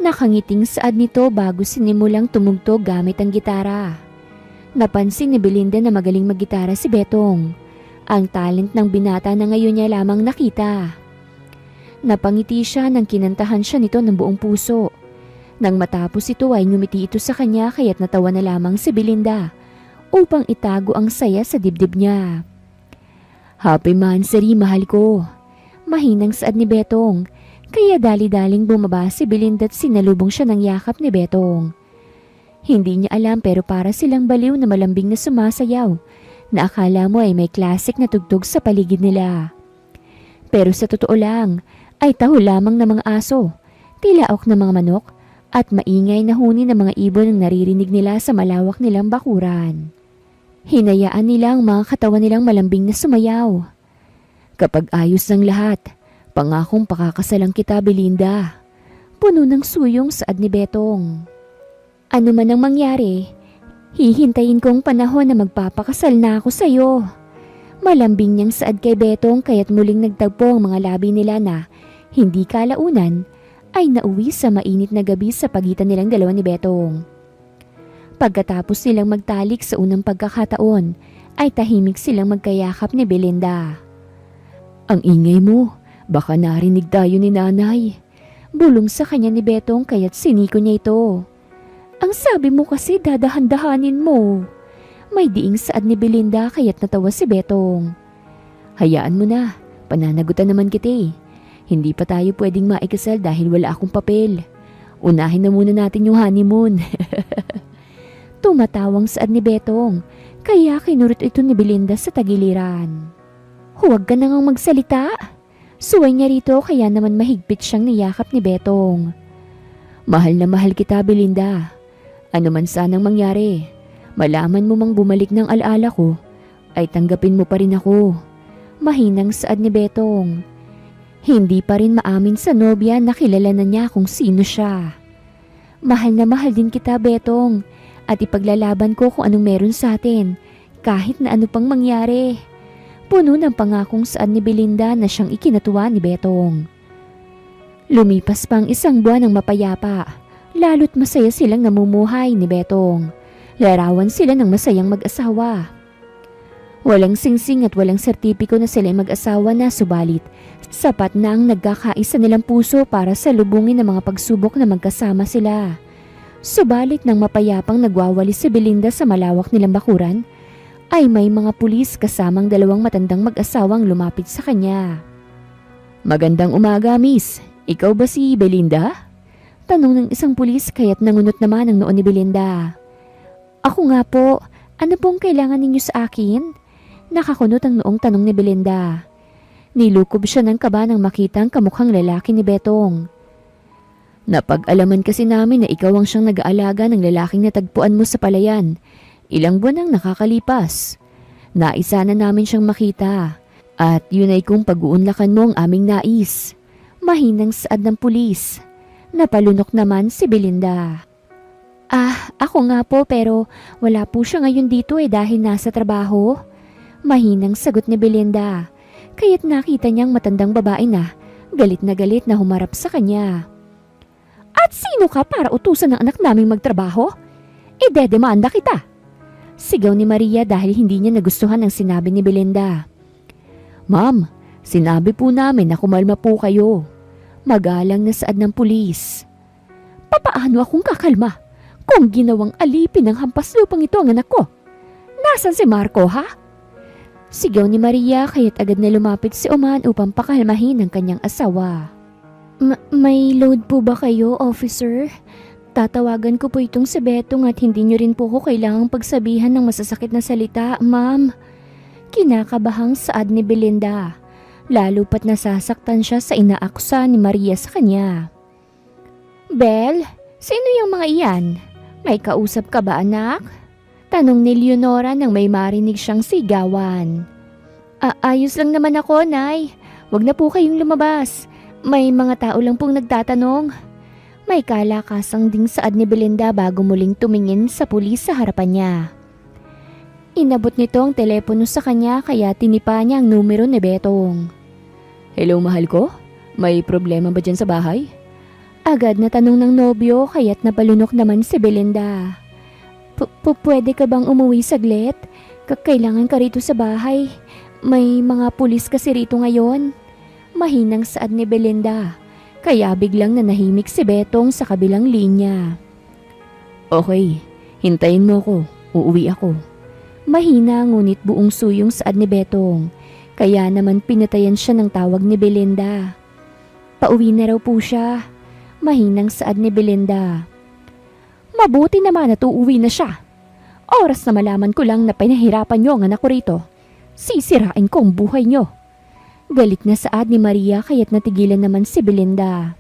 Nakangiting saad nito bago sinimulang tumugtog gamit ang gitara. Napansin ni Belinda na magaling maggitara si Betong. Ang talent ng binata na ngayon niya lamang nakita. Napangiti siya nang kinantahan siya nito ng buong puso. Nang matapos ito ay ngumiti ito sa kanya kaya't natawa na lamang si Belinda upang itago ang saya sa dibdib niya. "Happy Mansari, mahal ko." Mahinang saad ni Betong kaya dali-daling bumaba si Belinda at sinalubong siya ng yakap ni Betong. Hindi niya alam pero para silang baliw na malambing na sumasayaw na akala mo ay may classic na tugtog sa paligid nila. Pero sa totoo lang ay taho lamang ng mga aso, tilaok ng mga manok at maingay na huni ng mga ibon ang naririnig nila sa malawak nilang bakuran. Hinayaan nila ang mga katawan nilang malambing na sumayaw. Kapag ayos ng lahat, pangakong pakakasalang kita, Belinda. Puno ng suyong saad ni Betong. Ano man ang mangyari, hihintayin ko ang panahon na magpapakasal na ako sa'yo. Malambing niyang saad kay Betong kaya't muling nagtagpo ang mga labi nila na, hindi kalaunan, ay nauwi sa mainit na gabi sa pagitan nilang dalawa ni Betong. Pagkatapos nilang magtalik sa unang pagkakataon, ay tahimik silang magkayakap ni Belinda. Ang ingay mo, baka narinig tayo ni nanay. Bulong sa kanya ni Betong kaya't siniko niya ito. Ang sabi mo kasi dadahan-dahanin mo. May diing saad ni Belinda kaya't natawa si Betong. Hayaan mo na, pananagutan naman kita eh. Hindi pa tayo pwedeng maikasal dahil wala akong papel. Unahin na muna natin yung honeymoon. Tumatawang saad ni Betong, kaya kinurot ito ni Belinda sa tagiliran. Huwag ka na ngang magsalita. Suway niya rito kaya naman mahigpit siyang niyakap ni Betong. Mahal na mahal kita, Belinda. Ano man sanang mangyari, malaman mo mang bumalik ng alaala ko, ay tanggapin mo pa rin ako. Mahinang saad ni Betong. Hindi pa rin maamin sa nobya na kilala na niya kung sino siya. Mahal na mahal din kita, Betong, at ipaglalaban ko kung anong meron sa atin, kahit na ano pang mangyari. Puno ng pangakong saad ni Belinda na siyang ikinatuwa ni Betong. Lumipas pang isang buwan ng mapayapa, lalo't masaya silang namumuhay ni Betong. Larawan sila ng masayang mag-asawa. Walang singsing at walang sertipiko na sila mag-asawa na subalit sapat na ang nagkakaisa nilang puso para sa lubungin ng mga pagsubok na magkasama sila. Subalit nang mapayapang nagwawali si Belinda sa malawak nilang bakuran, ay may mga pulis kasamang dalawang matandang mag-asawang lumapit sa kanya. Magandang umaga, miss. Ikaw ba si Belinda? Tanong ng isang pulis kaya't nangunot naman ang noon ni Belinda. Ako nga po. Ano pong kailangan ninyo sa akin? Nakakunot ang noong tanong ni Belinda. Nilukob siya ng kaba nang makita ang kamukhang lalaki ni Betong. Napag-alaman kasi namin na ikaw ang siyang nag-aalaga ng lalaking natagpuan mo sa palayan. Ilang buwan ang nakakalipas. Naisa na namin siyang makita. At yun ay kung pag-uunlakan mo ang aming nais. Mahinang saad ng pulis. Napalunok naman si Belinda. Ako nga po pero wala po siya ngayon dito dahil nasa trabaho. Mahinang sagot ni Belinda. Kaya't nakita niyang matandang babae na galit na humarap sa kanya. At sino ka para utusan ng anak naming magtrabaho? Idedemanda kita. Sigaw ni Maria dahil hindi niya nagustuhan ang sinabi ni Belinda. Ma'am, sinabi po namin na kumalma po kayo. Magalang na saad ng pulis. Papaano akong kakalma kung ginawang alipin ng hampas lupang ito ang anak ko? Nasaan si Marco, ha? Sigaw ni Maria kaya't agad na lumapit si Oman upang pakalmahin ang kanyang asawa. May load po ba kayo, officer? Tatawagan ko po itong si Betong at hindi niyo rin po ko kailangang pagsabihan ng masasakit na salita, ma'am. Kinakabahang saad ni Belinda, lalo pat nasasaktan siya sa inaaksa ni Maria sa kanya. Bel, sino yung mga iyan? May kausap ka ba, anak? Tanong ni Leonora nang may marinig siyang sigawan. Ayos lang naman ako, Nay. Huwag na po kayong lumabas. May mga tao lang pong nagtatanong. May kalakasang ding saad ni Belinda bago muling tumingin sa pulis sa harapan niya. Inabot nito ang telepono sa kanya kaya tinipa niya ang numero ni Betong. Hello, mahal ko? May problema ba dyan sa bahay? Agad na tanong ng nobyo kaya't napalunok naman si Belinda. Pwede ka bang umuwi saglit? Kailangan ka rito sa bahay. May mga pulis kasi rito ngayon. Mahinang saad ni Belinda. Kaya biglang nanahimik si Betong sa kabilang linya. Okay, hintayin mo ko. Uuwi ako. Mahina ngunit buong suyong saad ni Betong. Kaya naman pinatayan siya ng tawag ni Belinda. Pauwi na raw po siya. Mahinang saad ni Belinda. Mabuti naman at uuwi na siya. Oras na malaman ko lang na pinahirapan niyo ang anak ko rito. Sisirain ko ang buhay niyo. Galit na saad ni Maria kaya't natigilan naman si Belinda.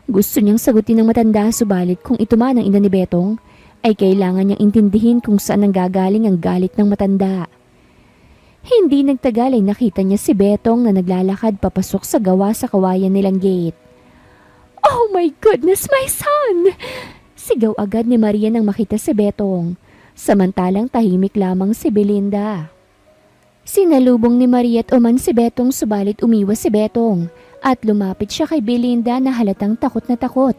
Gusto niyang sagutin ng matanda subalit kung ito man ang ina ni Betong, ay kailangan niyang intindihin kung saan nanggagaling ang galit ng matanda. Hindi nagtagal ay nakita niya si Betong na naglalakad papasok sa gawa sa kawayan nilang gate. "Oh my goodness, my son!" Sigaw agad ni Maria nang makita si Betong, samantalang tahimik lamang si Belinda. Sinalubong ni Maria at uman si Betong subalit umiwas si Betong at lumapit siya kay Belinda na halatang takot na takot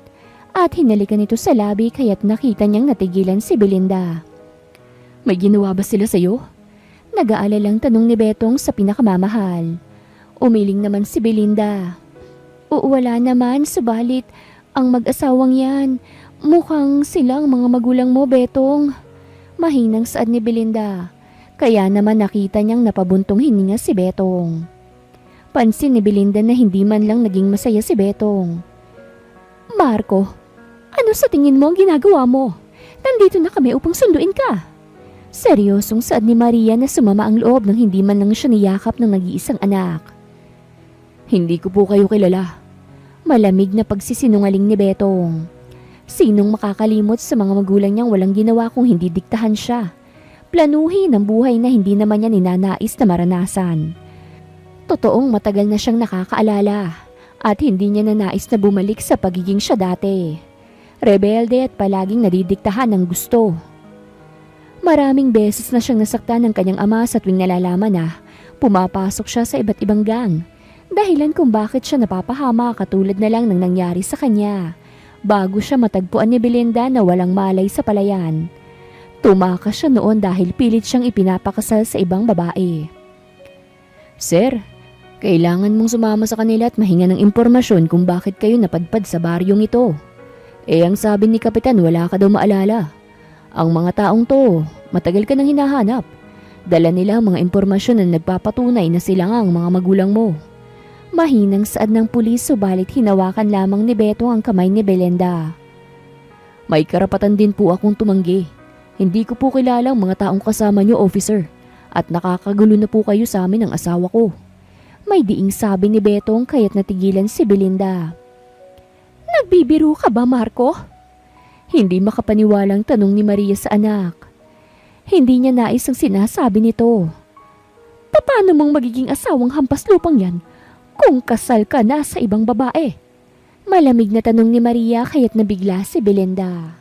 at hinalikan ito sa labi kaya't nakita niyang natigilan si Belinda. "May ginawa ba sila sa'yo?" Nag-aalalang tanong ni Betong sa pinakamamahal. Umiling naman si Belinda. "Wala naman, subalit ang mag-asawang yan, mukhang silang mga magulang mo, Betong." Mahinang saad ni Belinda. Kaya naman nakita niyang napabuntong hininga si Betong. Pansin ni Belinda na hindi man lang naging masaya si Betong. "Marco, ano sa tingin mo ang ginagawa mo? Nandito na kami upang sunduin ka." Seryosong saad ni Maria na sumama ang loob nang hindi man lang siya niyakap ng nag-iisang anak. "Hindi ko po kayo kilala." Malamig na pagsisinungaling ni Betong. Sinong makakalimot sa mga magulang niyang walang ginawa kung hindi diktahan siya? Planuhin ang buhay na hindi naman niya ninanais na maranasan. Totoong matagal na siyang nakakaalala at hindi niya nanais na bumalik sa pagiging siya dati. Rebelde at palaging nadidiktahan ng gusto. Maraming beses na siyang nasaktan ng kanyang ama sa tuwing nalalaman na pumapasok siya sa iba't ibang gang. Dahilan kung bakit siya napapahama katulad na lang ng nangyari sa kanya bago siya matagpuan ni Belinda na walang malay sa palayan. Tumakas siya noon dahil pilit siyang ipinapakasal sa ibang babae. "Sir, kailangan mong sumama sa kanila at mahinga ng impormasyon kung bakit kayo napadpad sa baryong ito. Ang sabi ni Kapitan wala ka daw maalala. Ang mga taong to, matagal ka nang hinahanap. Dala nila ang mga impormasyon na nagpapatunay na sila nga ang mga magulang mo." Mahinang saad ng pulis subalit hinawakan lamang ni Beto ang kamay ni Belinda. "May karapatan din po akong tumanggi. Hindi ko po kilala ang mga taong kasama niyo, officer. At nakakagulo na po kayo sa amin ng asawa ko." May diing sabi ni Betong kaya't natigilan si Belinda. "Nagbibiro ka ba, Marco?" Hindi makapaniwalang tanong ni Maria sa anak. Hindi niya nais ang sinasabi nito. "Paano mong magiging asawang hampas lupang yan kung kasal ka na sa ibang babae?" Malamig na tanong ni Maria kaya't nabigla si Belinda.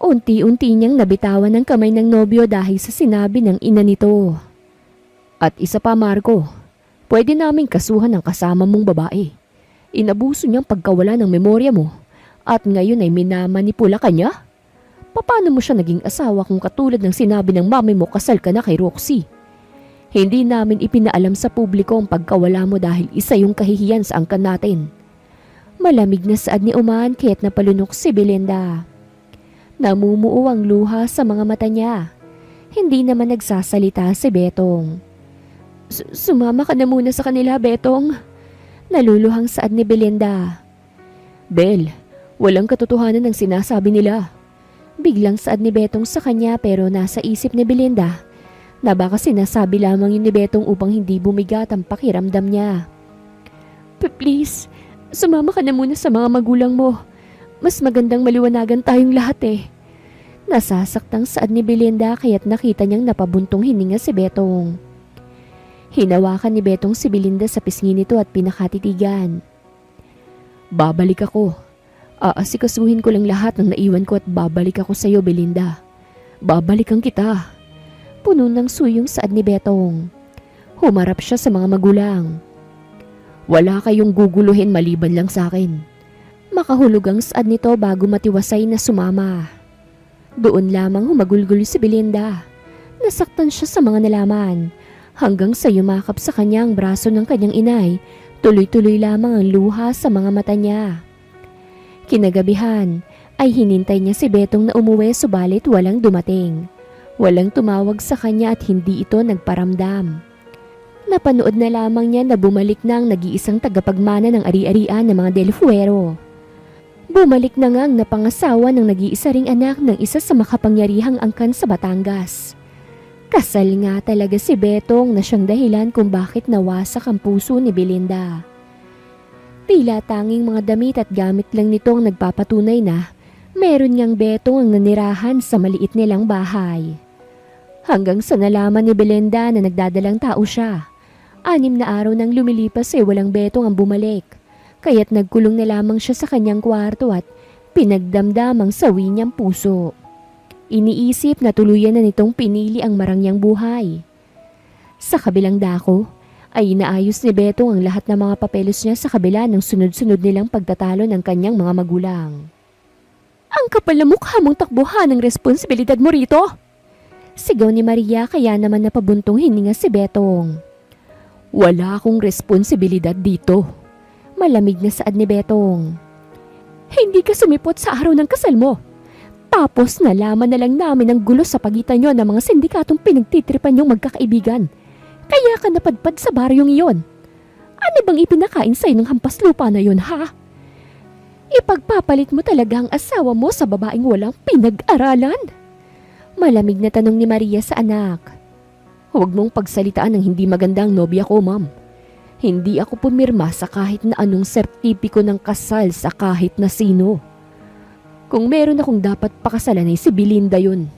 Unti-unti niyang nabitawan ng kamay ng nobyo dahil sa sinabi ng ina nito. "At isa pa, Marco, pwede naming kasuhan ang kasama mong babae. Inabuso niyang pagkawala ng memorya mo at ngayon ay minamanipula ka niya? Paano mo siya naging asawa kung katulad ng sinabi ng mami mo kasal ka na kay Roxy? Hindi namin ipinaalam sa publiko ang pagkawala mo dahil isa yung kahihiyan sa angkan natin." Malamig na saad ni Uman kaya't napalunok si Belinda. Namumuo ang luha sa mga mata niya. Hindi naman nagsasalita si Betong. Sumama ka na muna sa kanila, Betong." Naluluhang saad ni Belinda. "Bel, walang katotohanan ng sinasabi nila." Biglang saad ni Betong sa kanya pero nasa isip ni Belinda na baka sinasabi lamang yun ni Betong upang hindi bumigat ang pakiramdam niya. Please, sumama ka na muna sa mga magulang mo. Mas magandang maliwanagan tayong lahat eh." Nasasaktang saad ni Belinda kaya't nakita niyang napabuntong hininga si Betong. Hinawakan ni Betong si Belinda sa pisngi nito at pinakatitigan. "Babalik ako. Aasikasuhin ko lang lahat ng naiwan ko at babalik ako sa iyo, Belinda. Babalikan kita." Puno ng suyong saad ni Betong. Humarap siya sa mga magulang. "Wala kayong guguluhin maliban lang sa akin." Makahulog ang saad nito bago matiwasay na sumama. Doon lamang humagulgol si Belinda. Nasaktan siya sa mga nalaman. Hanggang sa yumakap sa kanya ang braso ng kanyang inay, tuloy-tuloy lamang ang luha sa mga mata niya. Kinagabihan ay hinintay niya si Betong na umuwi subalit walang dumating. Walang tumawag sa kanya at hindi ito nagparamdam. Napanood na lamang niya na bumalik na ang nag-iisang tagapagmana ng ari-arian ng mga Del Fuero. Bumalik na nga ang napangasawa ng nag-iisa ring anak ng isa sa makapangyarihang angkan sa Batangas. Kasal nga talaga si Betong na siyang dahilan kung bakit nawasak ang puso ni Belinda. Tila tanging mga damit at gamit lang nito ang nagpapatunay na meron niyang Betong ang nanirahan sa maliit nilang bahay. Hanggang sa nalaman ni Belinda na nagdadalang tao siya. 6 na araw nang lumilipas walang Betong ang bumalik. Kaya't nagkulong na lamang siya sa kanyang kwarto at pinagdamdamang sawi niyang puso. Iniisip na tuluyan na nitong pinili ang marangyang buhay. Sa kabilang dako, ay inaayos ni Betong ang lahat ng mga papeles niya sa kabila ng sunod-sunod nilang pagtatalo ng kanyang mga magulang. Ang kapal na mukha mong takbuhan ng responsibilidad mo rito! Sigaw ni Maria kaya naman napabuntong hininga si Betong. Wala akong responsibilidad dito. Malamig na saad ni Betong. Hindi ka sumipot sa araw ng kasal mo. Tapos nalaman na lang namin ang gulo sa pagitan nyo ng mga sindikatong pinagtitripan niyong magkakaibigan. Kaya ka napadpad sa baryong iyon. Ano bang ipinakain sa'yo ng hampas lupa na yun, ha? Ipagpapalit mo talaga ang asawa mo sa babaeng walang pinag-aralan? Malamig na tanong ni Maria sa anak. Huwag mong pagsalitaan ng hindi magandang nobya ko, ma'am. Hindi ako pumirma sa kahit na anong sertipiko ng kasal sa kahit na sino. Kung meron akong dapat pakasalan ay si Belinda yun.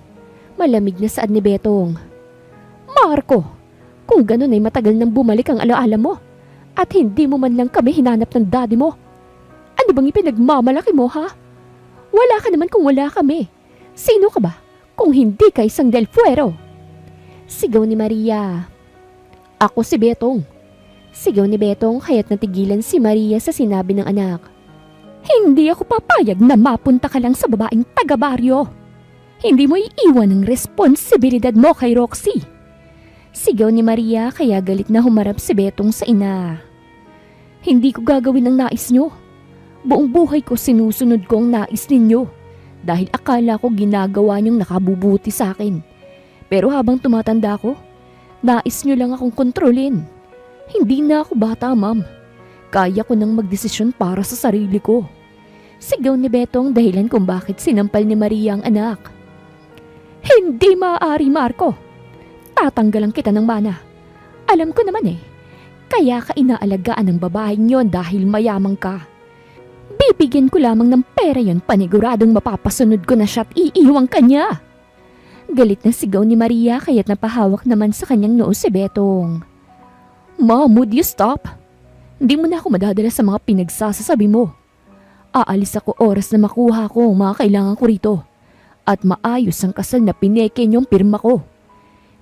Malamig na saad ni Betong. Marco, kung ganun ay matagal nang bumalik ang alaala mo at hindi mo man lang kami hinanap ng daddy mo. Ano bang ipinagmamalaki mo, ha? Wala ka naman kung wala kami. Sino ka ba kung hindi ka isang Del Fuero? Sigaw ni Maria. Ako si Betong. Sigaw ni Betong kaya't natigilan si Maria sa sinabi ng anak. Hindi ako papayag na mapunta ka lang sa babaeng taga-baryo. Hindi mo iiwan ang responsibilidad mo kay Roxy. Sigaw ni Maria kaya galit na humarap si Betong sa ina. Hindi ko gagawin ang nais nyo. Buong buhay ko sinusunod ko ang nais ninyo dahil akala ko ginagawa niyong nakabubuti sa akin. Pero habang tumatanda ko, nais nyo lang akong kontrolin. Hindi na ako bata, ma'am. Kaya ko nang magdesisyon para sa sarili ko. Sigaw ni Betong dahilan kung bakit sinampal ni Maria ang anak. Hindi maaari, Marco. Tatanggalan kita ng mana. Alam ko naman kaya ka inaalagaan ng babaeng yon dahil mayamang ka. Bibigyan ko lamang ng pera yon paniguradong mapapasunod ko na siya at iiwang kanya. Galit na sigaw ni Maria kaya't napahawak naman sa kanyang noo si Betong. Mom, would you stop? Hindi mo na ako madadala sa mga pinagsasasabi mo. Aalis ako oras na makuha ko ang mga kailangan ko rito. At maayos ang kasal na pineke niyong pirma ko.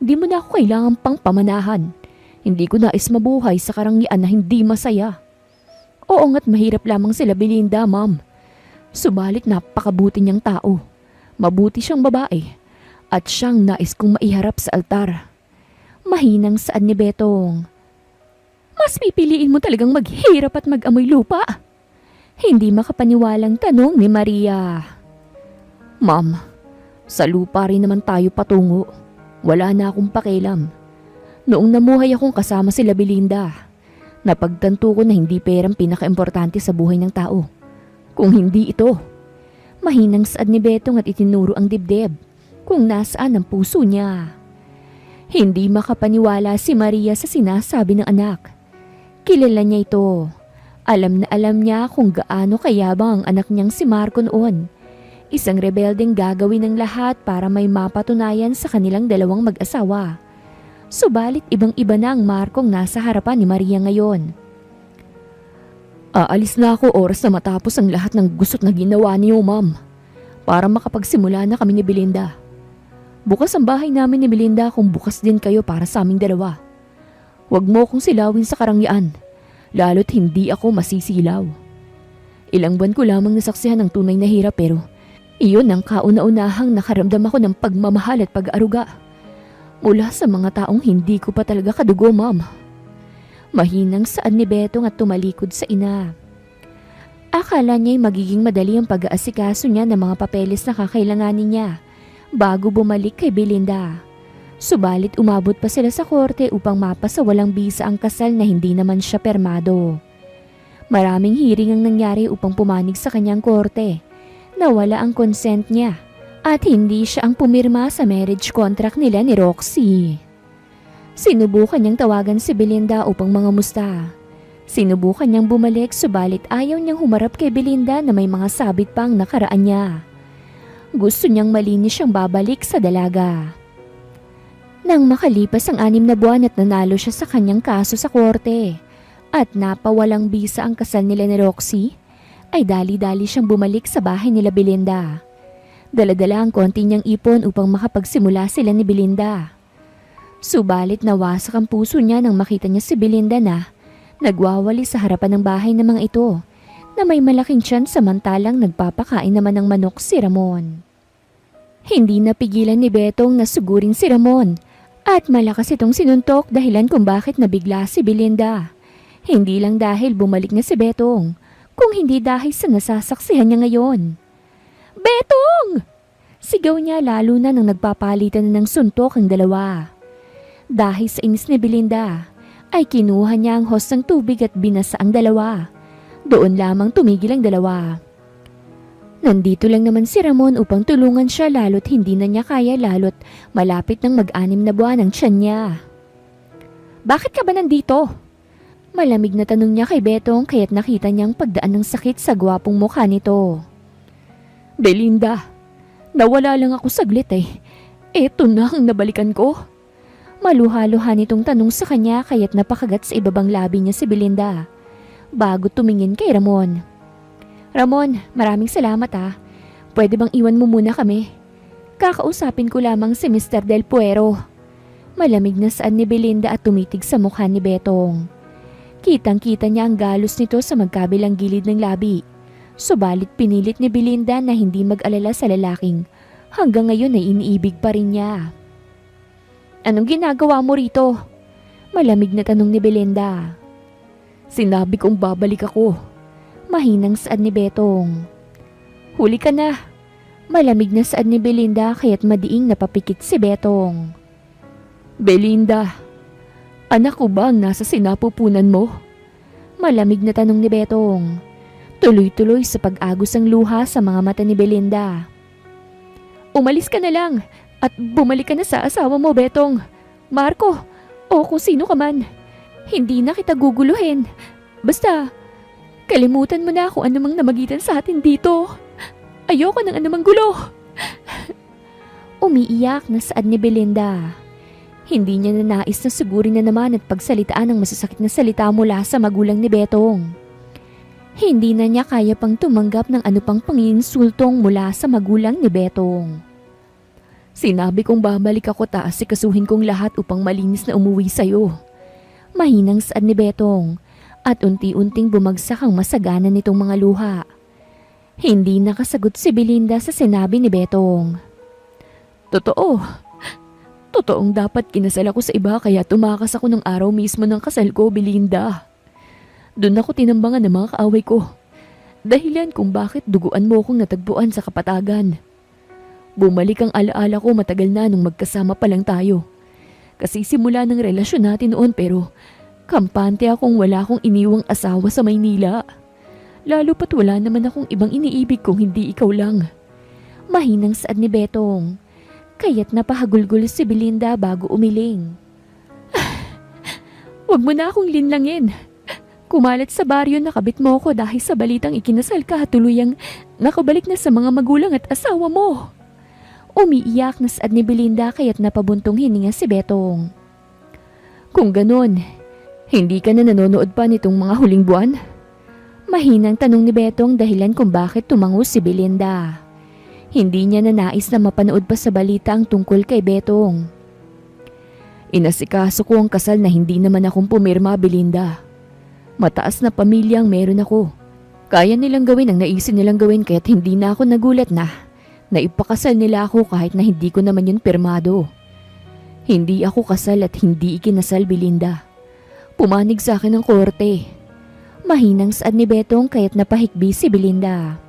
Hindi mo na ako kailangan pang pamanahan. Hindi ko nais mabuhay sa karangyaan na hindi masaya. Oo nga't mahirap lamang sila Belinda, ma'am. Subalit napakabuti niyang tao. Mabuti siyang babae. At siyang nais kong maiharap sa altar. Mahinang saad ni Betong. Mas pipiliin mo talagang maghirap at mag-amoy lupa. Hindi makapaniwalang tanong ni Maria. Ma'am, sa lupa rin naman tayo patungo. Wala na akong pakialam. Noong namuhay akong kasama sila Belinda, napagtanto ko na hindi perang pinakaimportante sa buhay ng tao. Kung hindi ito. Mahinang saad ni Betong at itinuro ang dibdib kung nasaan ang puso niya. Hindi makapaniwala si Maria sa sinasabi ng anak. Kilala niya ito. Alam na alam niya kung gaano kayabang ang anak niyang si Marco noon. Isang rebeldeng gagawin ng lahat para may mapatunayan sa kanilang dalawang mag-asawa. Subalit ibang-iba na ang Marcong nasa harapan ni Maria ngayon. Aalis na ako oras na matapos ang lahat ng gusot na ginawa niyo, ma'am. Para makapagsimula na kami ni Belinda. Bukas ang bahay namin ni Belinda kung bukas din kayo para sa aming dalawa. Huwag mo akong silawin sa karangyaan, lalo't hindi ako masisilaw. Ilang buwan ko lamang nasaksihan ng tunay na hirap pero iyon ang kauna-unahang nakaramdam ako ng pagmamahal at pag-aaruga. Mula sa mga taong hindi ko pa talaga kadugo, ma'am. Mahinang saad ni Betong at tumalikod sa ina. Akala niya'y magiging madali ang pag-aasikaso niya ng mga papeles na kakailanganin niya bago bumalik kay Belinda. Subalit umabot pa sila sa korte upang mapasa walang bisa ang kasal na hindi naman siya permado. Maraming hearing ang nangyari upang pumanig sa kanyang korte. Nawala ang consent niya at hindi siya ang pumirma sa marriage contract nila ni Roxy. Sinubukan niyang tawagan si Belinda upang mangamusta. Sinubukan niyang bumalik subalit ayaw niyang humarap kay Belinda na may mga sabit pang nakaraan niya. Gusto niyang malinis siyang babalik sa dalaga. Nang makalipas ang 6 na buwan at nanalo siya sa kanyang kaso sa korte at napawalang bisa ang kasal nila ni Roxy, ay dali-dali siyang bumalik sa bahay nila Belinda. Dala-dala ang konti niyang ipon upang makapagsimula sila ni Belinda. Subalit nawasak ang puso niya nang makita niya si Belinda na nagwawali sa harapan ng bahay ng mga ito na may malaking tiyan samantalang nagpapakain naman ng manok si Ramon. Hindi napigilan ni Betong na sugurin si Ramon at malakas itong sinuntok dahilan kung bakit nabigla si Belinda. Hindi lang dahil bumalik na si Betong, kung hindi dahil sa nasasaksihan niya ngayon. "Betong!" Sigaw niya lalo na nang nagpapalitan na ng suntok ang dalawa. Dahil sa inis ni Belinda, ay kinuha niya ang hose ng tubig at binasa ang dalawa. Doon lamang tumigil ang dalawa. Nandito lang naman si Ramon upang tulungan siya lalo't hindi na niya kaya lalo't malapit ng 6 na buwan ang tiyan niya. "Bakit ka ba nandito?" Malamig na tanong niya kay Betong kaya't nakita niyang pagdaan ng sakit sa gwapong mukha nito. "Belinda, nawala lang ako saglit eh. Eto na ang nabalikan ko." Maluha-luha nitong tanong sa kanya kaya't napakagat sa ibabang labi niya si Belinda bago tumingin kay Ramon. "Ramon, maraming salamat ah. Pwede bang iwan mo muna kami? Kakausapin ko lamang si Mr. Del Puero." Malamig na saan ni Belinda at tumitig sa mukha ni Betong. Kitang-kita niya ang galos nito sa magkabilang gilid ng labi. Subalit pinilit ni Belinda na hindi mag-alala sa lalaking hanggang ngayon ay iniibig pa rin niya. "Anong ginagawa mo rito?" Malamig na tanong ni Belinda. "Sinabi kong babalik ako." Mahinang saad ni Betong. "Huli ka na." Malamig na saad ni Belinda kaya't madiing napapikit si Betong. "Belinda, anak ko ba ang nasa sinapupunan mo?" Malamig na tanong ni Betong. Tuloy-tuloy sa pag-agos ang luha sa mga mata ni Belinda. "Umalis ka na lang at bumalik ka na sa asawa mo, Betong. Marco, o kung sino ka man. Hindi na kita guguluhin. Basta, kalimutan mo na kung anumang namagitan sa atin dito. Ayoko ng anumang gulo." Umiiyak na saad ni Belinda. Hindi niya nanais na sigurin na naman at pagsalitaan ng masasakit na salita mula sa magulang ni Betong. Hindi na niya kaya pang tumanggap ng ano pang panginsultong mula sa magulang ni Betong. "Sinabi kong babalik ako taas sikasuhin kong lahat upang malinis na umuwi sa'yo." Mahinang saad ni Betong at unti-unting bumagsak ang masagana nitong mga luha. Hindi nakasagot si Belinda sa sinabi ni Betong. "Totoo. Totoong dapat kinasal ako sa iba kaya tumakas ako ng araw mismo ng kasal ko, Belinda. Doon ako tinambangan ng mga kaaway ko. Dahilan kung bakit duguan mo akong natagpuan sa kapatagan. Bumalik ang alaala ko matagal na nung magkasama pa lang tayo. Kasi simula ng relasyon natin noon pero kampante akong wala akong iniwang asawa sa Maynila. Lalo pat wala naman akong ibang iniibig kung hindi ikaw lang." Mahinang saad ni Betong. Kaya't napahagulgul si Belinda bago umiling. "Huwag mo na akong linlangin. Kumalat sa baryo na kabit mo ako dahil sa balitang ikinasal ka at tuluyang nakabalik na sa mga magulang at asawa mo." Umiiyak na saad ni Belinda kaya't napabuntong hininga si Betong. "Kung ganun, hindi ka na nanonood pa nitong mga huling buwan?" Mahinang tanong ni Betong dahilan kung bakit tumango si Belinda. Hindi niya nanais na mapanood pa sa balita ang tungkol kay Betong. "Inasikaso ko ang kasal na hindi naman akong pumirma, Belinda. Mataas na pamilya ang meron ako. Kaya nilang gawin ang naisin nilang gawin kaya't hindi na ako nagulat na ipakasal nila ako kahit na hindi ko naman yun pirmado. Hindi ako kasal at hindi ikinasal, Belinda. Pumanig sa akin ang korte." Mahinang saad ni Betong kaya't napahikbi si Belinda.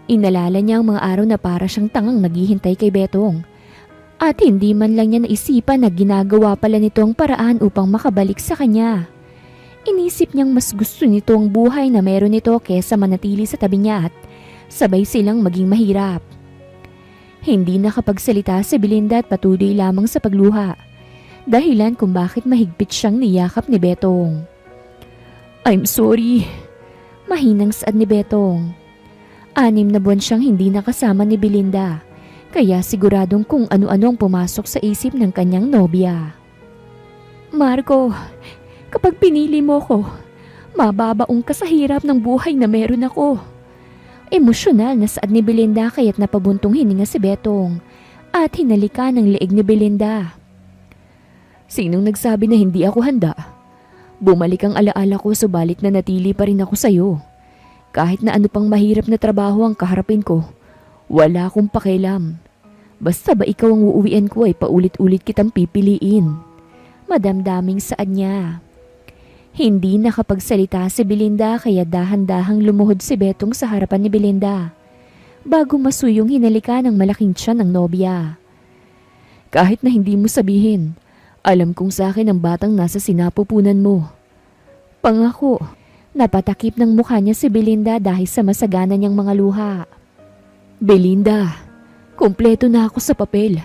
Inalala niya ang mga araw na para siyang tangang naghihintay kay Betong. At hindi man lang niya naisipan na ginagawa pala nito ang paraan upang makabalik sa kanya. Inisip niyang mas gusto nito ang buhay na meron nito kesa manatili sa tabi niya at sabay silang maging mahirap. Hindi nakapagsalita si Belinda at patuloy lamang sa pagluha. Dahilan kung bakit mahigpit siyang niyakap ni Betong. I'm sorry. Mahinang saad ni Betong. 6 na buwan siyang hindi nakasama ni Belinda, kaya siguradong kung ano-ano ang pumasok sa isip ng kanyang nobya. Marco, kapag pinili mo ko, mababaong ka sa hirap ng buhay na meron ako. Emosyonal na saad ni Belinda kaya't napabuntong hininga si Betong at hinalika ng leeg ni Belinda. Sinong nagsabi na hindi ako handa? Bumalik ang alaala ko subalit na natili pa rin ako sa'yo. Kahit na ano pang mahirap na trabaho ang kaharapin ko, wala akong pakialam. Basta ba ikaw ang uuwian ko ay paulit-ulit kitang pipiliin. Madamdaming saad niya. Hindi nakapagsalita si Belinda kaya dahan-dahang lumuhod si Betong sa harapan ni Belinda bago masuyong hinalika ng malaking tiyan ng nobya. Kahit na hindi mo sabihin, alam kong sa akin ang batang nasa sinapupunan mo. Pangako. Napatakip ng mukha niya si Belinda dahil sa masagana niyang mga luha. Belinda, kumpleto na ako sa papel.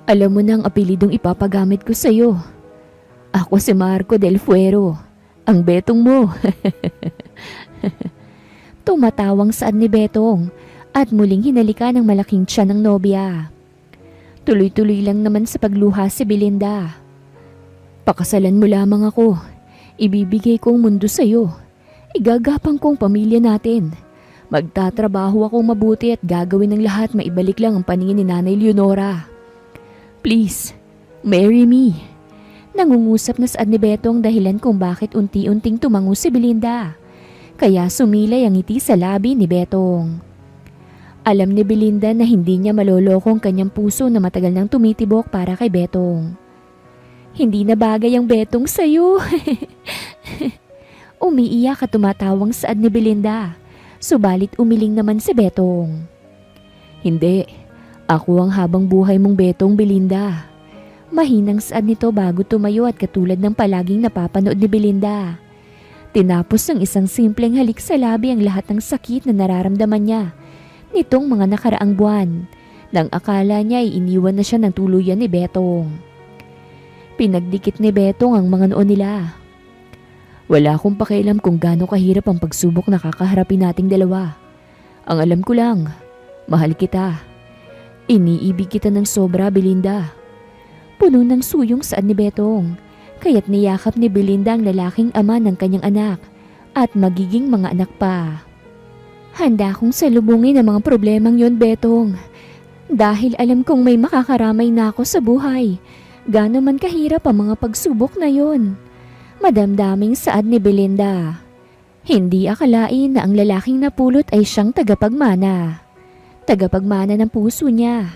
Alam mo na ang apelidong ipapagamit ko sa'yo. Ako si Marco Del Fuero, ang Betong mo. Tumatawang saad ni Betong at muling hinalika ng malaking tiyan ng nobya. Tuloy-tuloy lang naman sa pagluha si Belinda. Pakasalan mo lamang ako. Ibibigay kong mundo sa'yo. Igagapang kong pamilya natin. Magtatrabaho akong mabuti at gagawin ng lahat maibalik lang ang paningin ni Nanay Leonora. Please, marry me. Nangungusap na saad ni Betong dahilan kung bakit unti-unting tumango si Belinda. Kaya sumilay ang ngiti sa labi ni Betong. Alam ni Belinda na hindi niya maloloko ang kanyang puso na matagal nang tumitibok para kay Betong. Hindi na bagay ang Betong sa'yo. Umiiyak at tumatawang saad ni Belinda. Subalit umiling naman si Betong. Hindi, ako ang habang buhay mong Betong, Belinda. Mahinang saad nito bago tumayo at katulad ng palaging napapanood ni Belinda. Tinapos ng isang simpleng halik sa labi ang lahat ng sakit na nararamdaman niya nitong mga nakaraang buwan nang akala niya ay iniwan na siya ng tuluyan ni Betong. Pinagdikit ni Betong ang mga noo nila. Wala akong pakialam kung gaano kahirap ang pagsubok na kakaharapin nating dalawa. Ang alam ko lang, mahal kita. Iniibig kita ng sobra, Belinda. Puno ng suyong saad ni Betong, kaya't niyakap ni Belinda ang lalaking ama ng kanyang anak at magiging mga anak pa. Handa akong salubungin ang mga problemang yon, Betong. Dahil alam kong may makakaramay na ako sa buhay. Gaano man kahirap ang mga pagsubok na yon. Madamdaming saad ni Belinda. Hindi akalain na ang lalaking napulot ay siyang tagapagmana. Tagapagmana ng puso niya.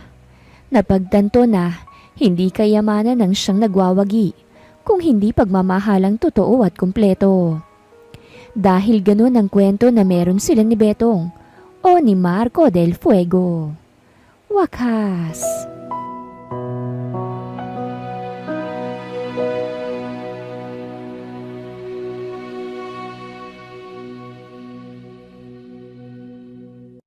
Napagtanto na hindi kayamanan ang siyang nagwawagi, kung hindi pagmamahalang totoo at kumpleto. Dahil ganun ang kwento na meron sila ni Betong o ni Marco Del Fuego. Wakas.